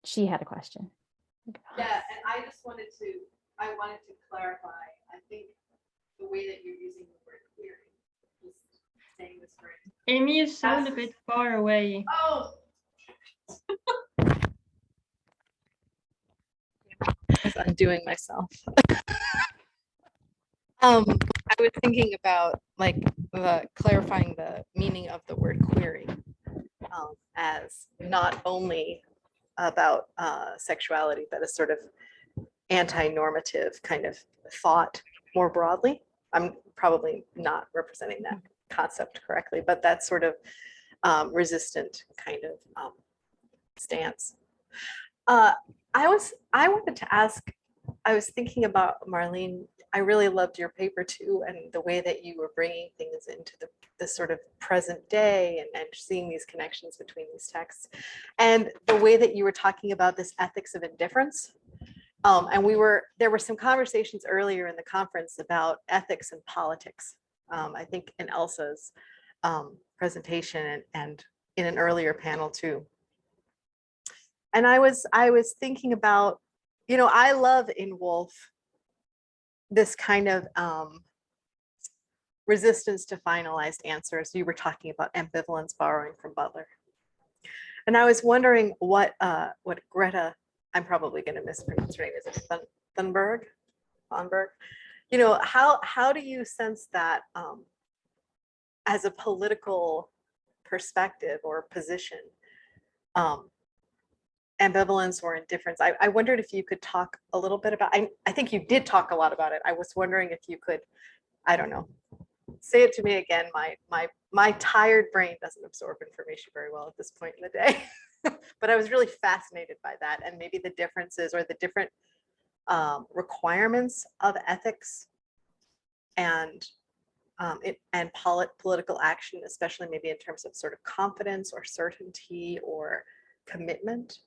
she had a question. Yeah, and I wanted to clarify, I think the way that you're using the word queering, just saying this right. Amy, you sound a bit far away. Oh. I'm doing myself. I was thinking about like clarifying the meaning of the word queering as not only about sexuality, but a sort of anti-normative kind of thought more broadly. I'm probably not representing that concept correctly, but that sort of resistant kind of stance. I wanted to ask, I was thinking about, Marlene, I really loved your paper too, and the way that you were bringing things into the sort of present day and seeing these connections between these texts, and the way that you were talking about this ethics of indifference. And there were some conversations earlier in the conference about ethics and politics, I think in Elsa's presentation and in an earlier panel too. And I was thinking about, I love in Woolf this kind of resistance to finalized answers. You were talking about ambivalence borrowing from Butler. And I was wondering what Greta, I'm probably going to mispronounce her name, is it Thunberg? How do you sense that as a political perspective or position, ambivalence or indifference? I wondered if you could talk a little bit about, I think you did talk a lot about it. I was wondering if you could, I don't know, say it to me again. My tired brain doesn't absorb information very well at this point in the day. But I was really fascinated by that, and maybe the differences or the different requirements of ethics and political action, especially maybe in terms of sort of confidence or certainty or commitment.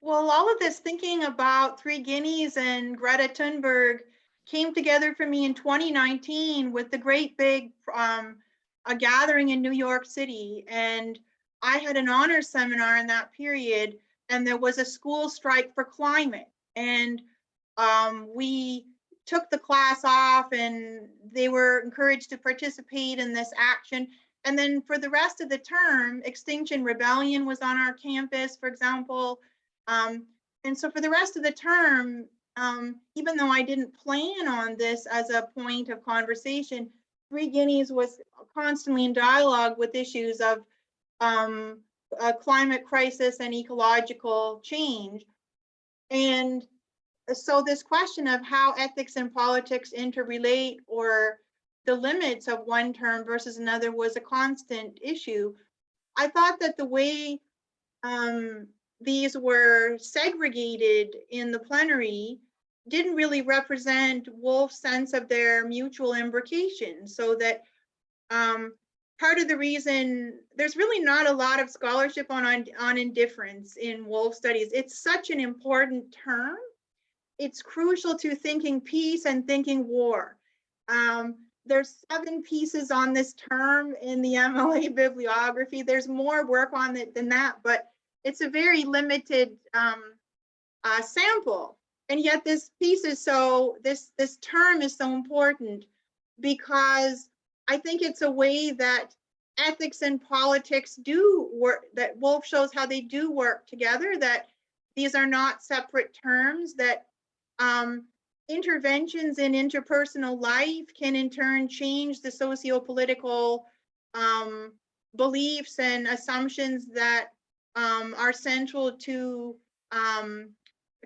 Well, all of this thinking about Three Guineas and Greta Thunberg came together for me in 2019 with the great big a gathering in New York City. And I had an honors seminar in that period, and there was a school strike for climate. And we took the class off, and they were encouraged to participate in this action. And then for the rest of the term, Extinction Rebellion was on our campus, for example. And so for the rest of the term, even though I didn't plan on this as a point of conversation, Three Guineas was constantly in dialogue with issues of climate crisis and ecological change. And so this question of how ethics and politics interrelate, or the limits of one term versus another, was a constant issue. I thought that the way these were segregated in the plenary didn't really represent Woolf's sense of their mutual imbrication. So that part of the reason there's really not a lot of scholarship on indifference in Woolf studies. It's such an important term. It's crucial to thinking peace and thinking war. There's 7 pieces on this term in the MLA bibliography. There's more work on it than that, but it's a very limited sample. And yet this piece is this term is so important, because I think it's a way that ethics and politics do work, that Woolf shows how they do work together, that these are not separate terms, that interventions in interpersonal life can in turn change the socio-political beliefs and assumptions that are central to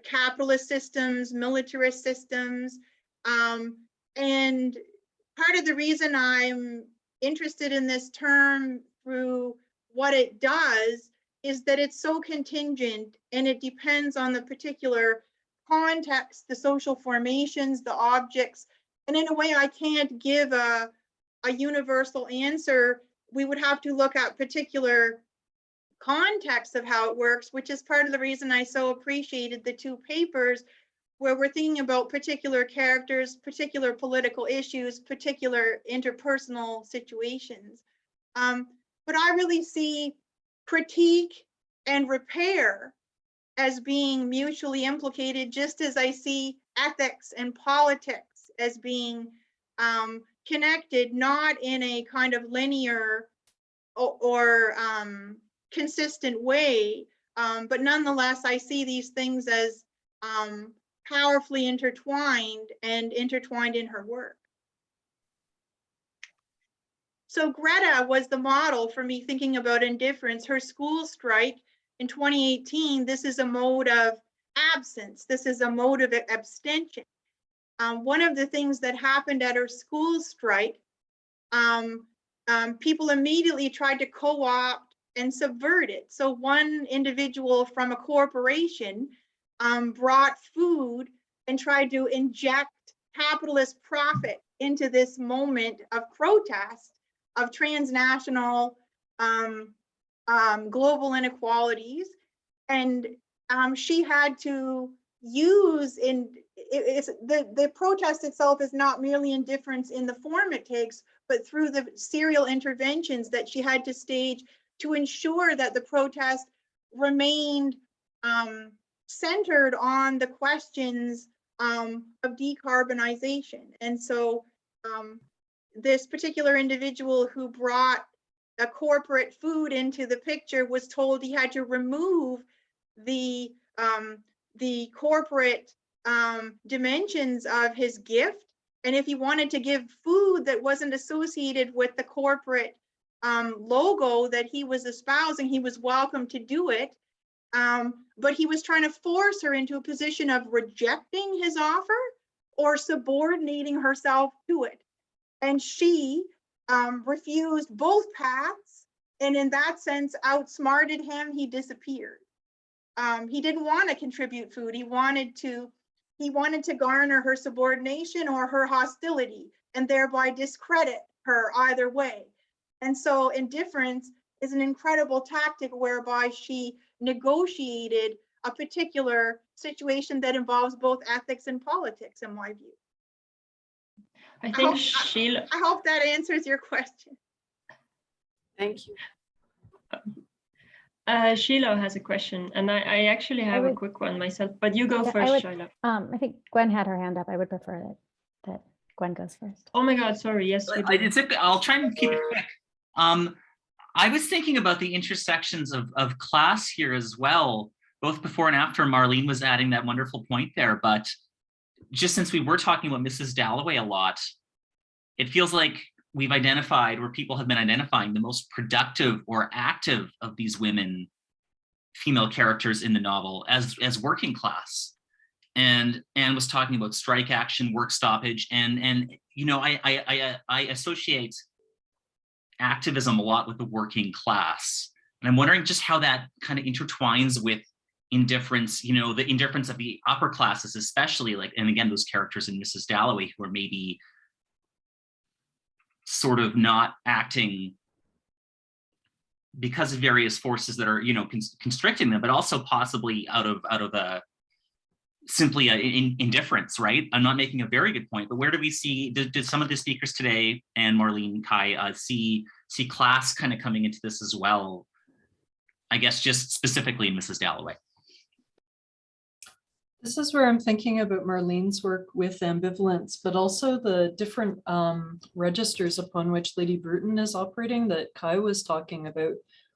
capitalist systems, militarist systems. And part of the reason I'm interested in this term through what it does is that it's so contingent, and it depends on the particular context, the social formations, the objects. And in a way, I can't give a universal answer. We would have to look at particular context of how it works, which is part of the reason I so appreciated the 2 papers where we're thinking about particular characters, particular political issues, particular interpersonal situations. But I really see critique and repair as being mutually implicated, just as I see ethics and politics as being connected, not in a kind of linear or consistent way, but nonetheless, I see these things as powerfully intertwined in her work. So Greta was the model for me thinking about indifference. Her school strike in 2018, this is a mode of absence. This is a mode of abstention. One of the things that happened at her school strike, people immediately tried to co-opt and subvert it. So one individual from a corporation brought food and tried to inject capitalist profit into this moment of protest of transnational global inequalities. And she had to use the protest itself is not merely indifference in the form it takes, but through the serial interventions that she had to stage to ensure that the protest remained centered on the questions of decarbonization. And so this particular individual who brought a corporate food into the picture was told he had to remove the corporate dimensions of his gift. And if he wanted to give food that wasn't associated with the corporate logo that he was espousing, he was welcome to do it. But he was trying to force her into a position of rejecting his offer or subordinating herself to it. And she refused both paths, and in that sense outsmarted him. He disappeared. He didn't want to contribute food. He wanted to garner her subordination or her hostility, and thereby discredit her either way. And so indifference is an incredible tactic whereby she negotiated a particular situation that involves both ethics and politics, in my view. I think Sheila. I hope that answers your question. Thank you. Sheila has a question, and I actually have a quick one myself, but you go first, Sheila. I think Gwen had her hand up. I would prefer that Gwen goes first. Oh my God, sorry. Yes, you do. I'll try and keep it quick. I was thinking about the intersections of class here as well, both before and after Marlene was adding that wonderful point there. But just since we were talking about Mrs. Dalloway a lot, it feels like we've identified, or people have been identifying, the most productive or active of these women, female characters in the novel as working class. And Anne was talking about strike action, work stoppage, and you know, I associate activism a lot with the working class. And I'm wondering just how that kind of intertwines with indifference, you know, the indifference of the upper classes, especially, like, and again, those characters in Mrs. Dalloway who are maybe sort of not acting because of various forces that are, you know, constricting them, but also possibly out of simply indifference, right? I'm not making a very good point, but where do we see, did some of the speakers today, and Marlene, Kai, see class kind of coming into this as well? I guess just specifically in Mrs. Dalloway. This is where I'm thinking about Marlene's work with ambivalence, but also the different registers upon which Lady Bruton is operating that Kai was talking about,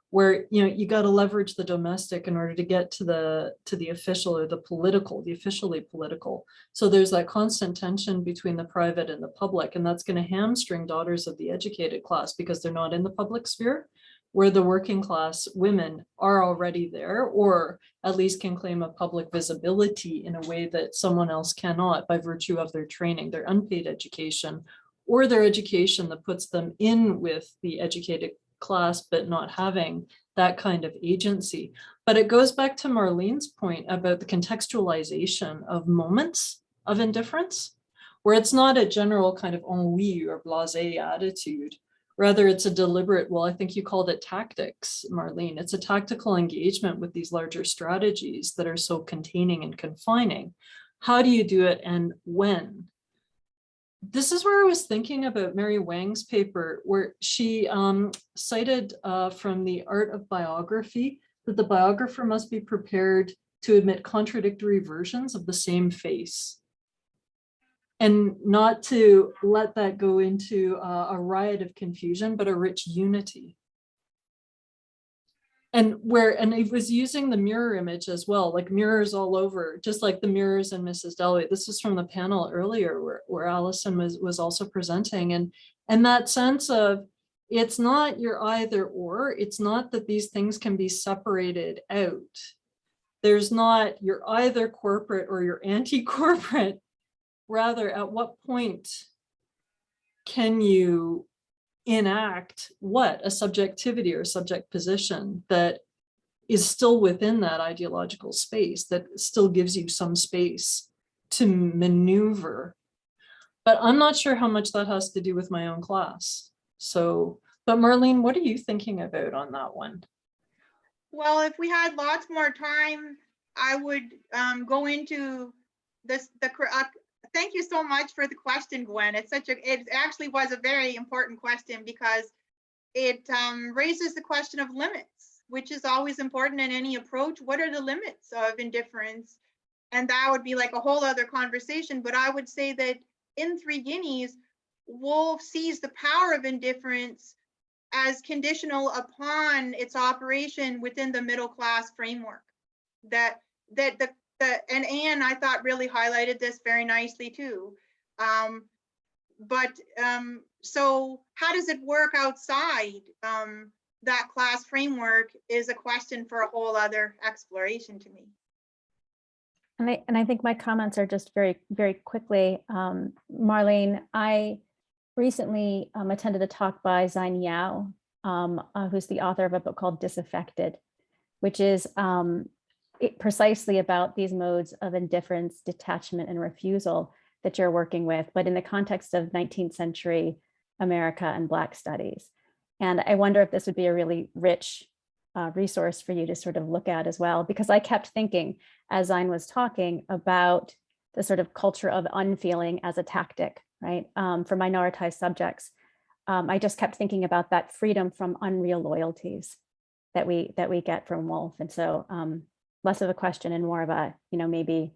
where, you know, you got to leverage the domestic in order to get to the official or the political, the officially political. So there's that constant tension between the private and the public, and that's going to hamstring daughters of the educated class because they're not in the public sphere, where the working class women are already there, or at least can claim a public visibility in a way that someone else cannot by virtue of their training, their unpaid education, or their education that puts them in with the educated class, but not having that kind of agency. But it goes back to Marlene's point about the contextualization of moments of indifference, where it's not a general kind of ennui or blasé attitude. Rather, it's a deliberate, well, I think you called it tactics, Marlene. It's a tactical engagement with these larger strategies that are so containing and confining. How do you do it and when? This is where I was thinking about Mary Wang's paper, where she cited from the Art of Biography that the biographer must be prepared to admit contradictory versions of the same face, and not to let that go into a riot of confusion, but a rich unity. And it was using the mirror image as well, like mirrors all over, just like the mirrors in Mrs. Dalloway. This was from the panel earlier where Allison was also presenting. And that sense of, it's not your either or, it's not that these things can be separated out. There's not you're either corporate or you're anti-corporate. Rather, at what point can you enact a subjectivity or subject position that is still within that ideological space, that still gives you some space to maneuver? But I'm not sure how much that has to do with my own class. So, but Marlene, what are you thinking about on that one? Well, if we had lots more time, I would go into this. Thank you so much for the question, Gwen. It actually was a very important question because it raises the question of limits, which is always important in any approach. What are the limits of indifference? And that would be like a whole other conversation. But I would say that in Three Guineas, Woolf sees the power of indifference as conditional upon its operation within the middle class framework. And Anne, I thought, really highlighted this very nicely too. So how does it work outside that class framework is a question for a whole other exploration to me. And I think my comments are just very, very quickly. Marlene, I recently attended a talk by Zine Yao, who's the author of a book called Disaffected, which is precisely about these modes of indifference, detachment, and refusal that you're working with, but in the context of 19th century America and Black studies. And I wonder if this would be a really rich resource for you to sort of look at as well, because I kept thinking as Zine was talking about the sort of culture of unfeeling as a tactic, right? For minoritized subjects. I just kept thinking about that freedom from unreal loyalties that we get from Woolf. And so less of a question and more of a, maybe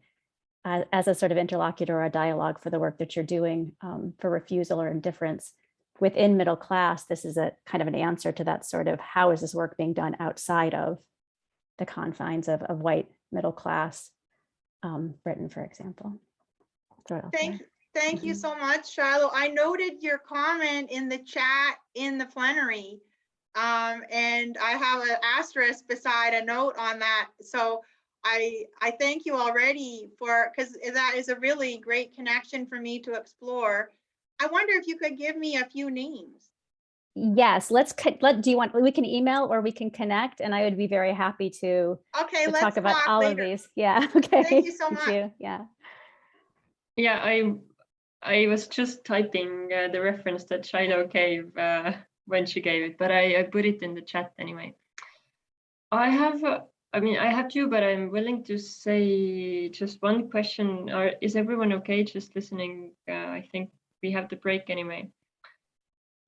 as a sort of interlocutor or a dialogue for the work that you're doing for refusal or indifference within middle class. This is a kind of an answer to that sort of, how is this work being done outside of the confines of white middle class Britain, for example. Thank you so much, Shiloh. I noted your comment in the chat in the plenary, and I have an asterisk beside a note on that. So I thank you already because that is a really great connection for me to explore. I wonder if you could give me a few names. Yes, do you want, we can email or we can connect, and I would be very happy to let's talk about all later. of these. Yeah, okay. Thank you so much. Yeah. Yeah, I was just typing the reference that Shiloh gave when she gave it, but I put it in the chat anyway. I have two, but I'm willing to say just one question. Is everyone okay just listening? I think we have the break anyway.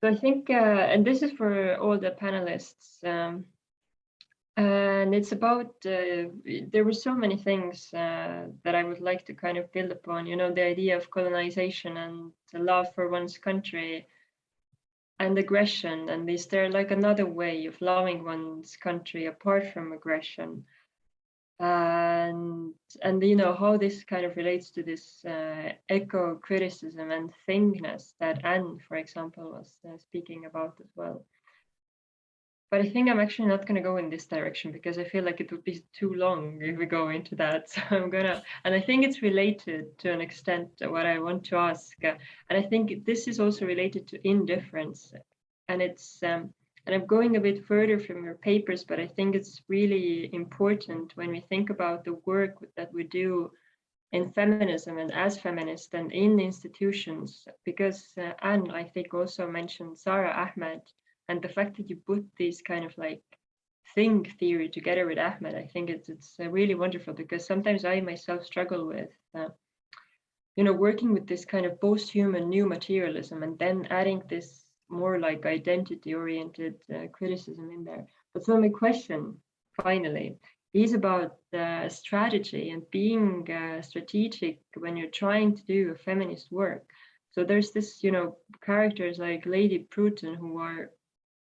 So I think, and this is for all the panelists, and it's about, there were so many things that I would like to kind of build upon, the idea of colonization and the love for one's country and aggression. And is there like another way of loving one's country apart from aggression? And how this kind of relates to this eco-criticism and thingness that Anne, for example, was speaking about as well. But I think I'm actually not going to go in this direction because I feel like it would be too long if we go into that. So and I think it's related to an extent to what I want to ask. And I think this is also related to indifference. And it's, and I'm going a bit further from your papers, but I think it's really important when we think about the work that we do in feminism and as feminists and in institutions, because Anne, I think, also mentioned Sarah Ahmed. And the fact that you put this kind of like thing theory together with Ahmed, I think it's really wonderful, because sometimes I myself struggle with, working with this kind of post-human new materialism and then adding this more like identity-oriented criticism in there. But so my question, finally, is about strategy and being strategic when you're trying to do a feminist work. So there's this, characters like Lady Bruton who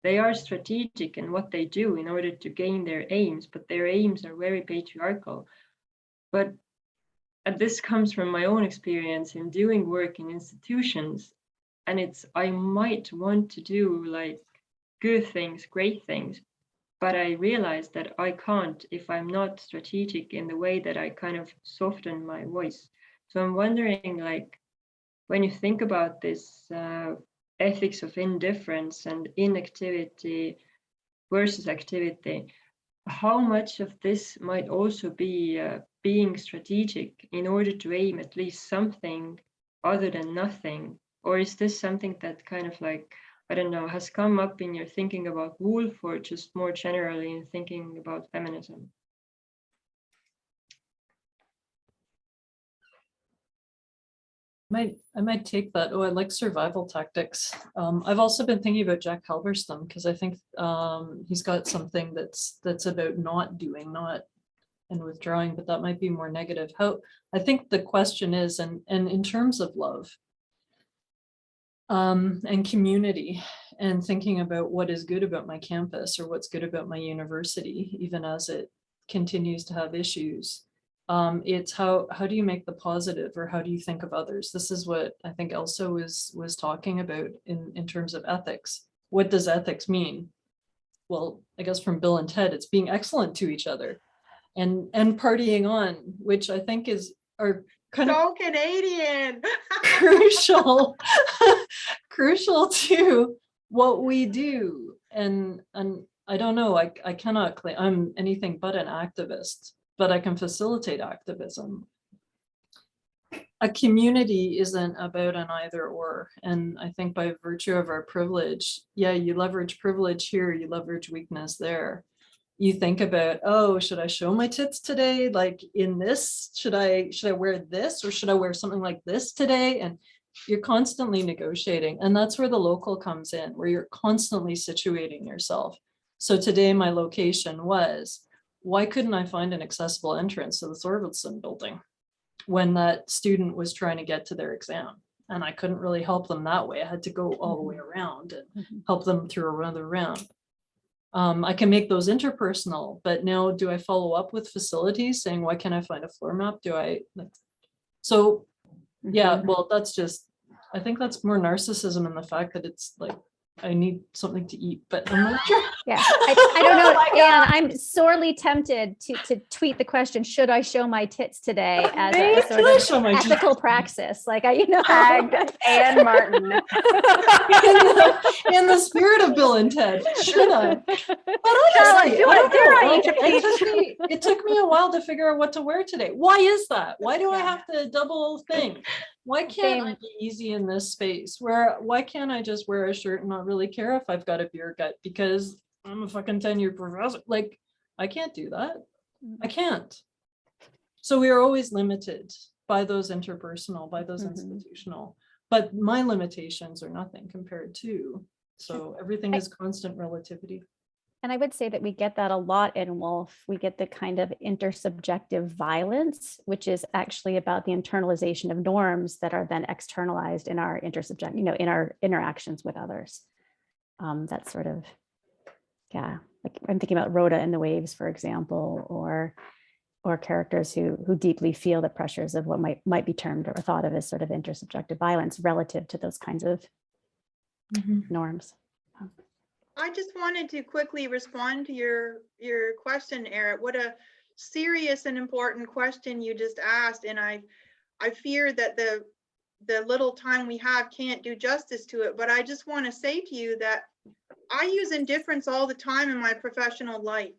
they are strategic in what they do in order to gain their aims, but their aims are very patriarchal. But this comes from my own experience in doing work in institutions, and I might want to do like good things, great things, but I realize that I can't if I'm not strategic in the way that I kind of soften my voice. So I'm wondering, like, when you think about this ethics of indifference and inactivity versus activity, how much of this might also be being strategic in order to aim at least something other than nothing? Or is this something that kind of like, I don't know, has come up in your thinking about Woolf, or just more generally in thinking about feminism? I might take that. Oh, I like survival tactics. I've also been thinking about Jack Halberstam, because I think he's got something that's about not doing, not and withdrawing, but that might be more negative. I think the question is, and in terms of love and community, and thinking about what is good about my campus or what's good about my university, even as it continues to have issues. It's how do you make the positive, or how do you think of others? This is what I think Elsa was talking about in terms of ethics. What does ethics mean? Well, I guess from Bill and Ted, it's being excellent to each other and partying on, which I think are kind of Canadian crucial to what we do. And I don't know, I cannot claim I'm anything but an activist, but I can facilitate activism. A community isn't about an either or. And I think by virtue of our privilege, yeah, you leverage privilege here, you leverage weakness there. you think about, oh, should I show my tits today? Like in this, should I wear this, or should I wear something like this today? And you're constantly negotiating. And that's where the local comes in, where you're constantly situating yourself. So today my location was, why couldn't I find an accessible entrance to the Thorvaldsen building when that student was trying to get to their exam? And I couldn't really help them that way. I had to go all the way around and help them through another round. I can make those interpersonal, but now do I follow up with facilities saying, why can't I find a floor map? So yeah, well, that's just, I think that's more narcissism in the fact that it's like, I need something to eat, but I'm not sure. Yeah, I don't know. And I'm sorely tempted to tweet the question, should I show my tits today, as a sort of ethical praxis? Like, Tagged Anne Martin. in the spirit of Bill and Ted, should I? But honestly, it took me a while to figure out what to wear today. Why is that? Why do I have to double think? Why can't I be easy in this space? Why can't I just wear a shirt and not really care if I've got a beer gut because I'm a fucking 10-year professor? Like, I can't do that. I can't. So we are always limited by those interpersonal, by those institutional, but my limitations are nothing compared to. So everything is constant relativity. And I would say that we get that a lot in Woolf. We get the kind of intersubjective violence, which is actually about the internalization of norms that are then externalized in our intersubject, in our interactions with others. That's sort of, yeah, like I'm thinking about Rhoda in The Waves, for example, or characters who deeply feel the pressures of what might be termed or thought of as sort of intersubjective violence relative to those kinds of norms. I just wanted to quickly respond to your question, Eret. What a serious and important question you just asked, and I fear that the little time we have can't do justice to it. But I just want to say to you that I use indifference all the time in my professional life.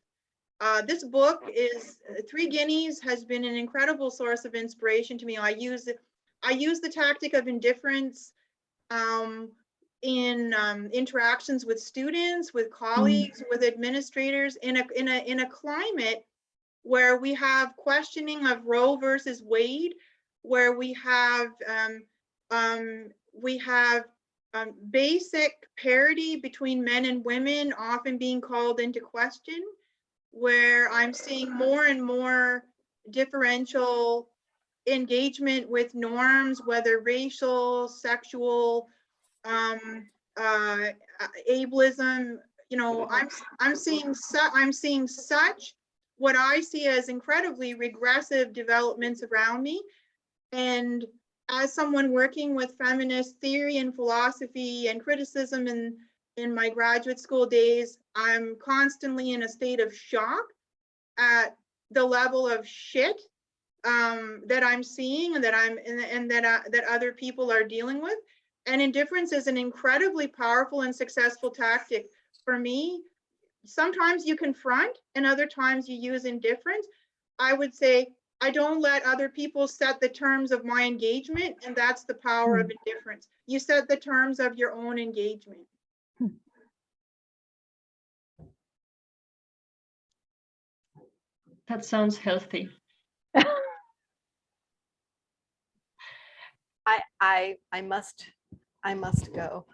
This book is Three Guineas has been an incredible source of inspiration to me. I use the tactic of indifference in interactions with students, with colleagues, with administrators, in a climate where we have questioning of Roe versus Wade, where we have basic parity between men and women often being called into question, where I'm seeing more and more differential engagement with norms, whether racial, sexual, ableism. I'm seeing such what I see as incredibly regressive developments around me. And as someone working with feminist theory and philosophy and criticism in my graduate school days, I'm constantly in a state of shock at the level of shit that I'm seeing and that other people are dealing with. And indifference is an incredibly powerful and successful tactic for me. Sometimes you confront and other times you use indifference. I would say I don't let other people set the terms of my engagement, and that's the power of indifference. You set the terms of your own engagement. That sounds healthy. I must go.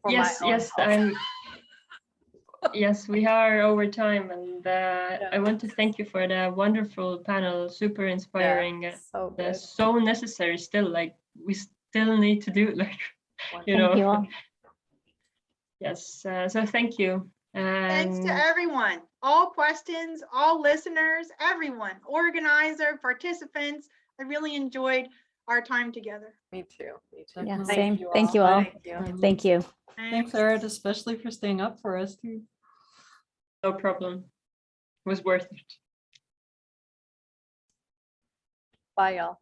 Yes, yes, we are over time, and I want to thank you for the wonderful panel, super inspiring, so necessary still, like we still need to do it, like, you know. Thank you all. Yes, so thank you. Thanks to everyone, all questions, all listeners, everyone, organizer, participants. I really enjoyed our time together. Me too. Yeah, same. Thank you all. Thank you. Thanks, Eret, especially for staying up for us too. No problem. It was worth it. Bye, y'all.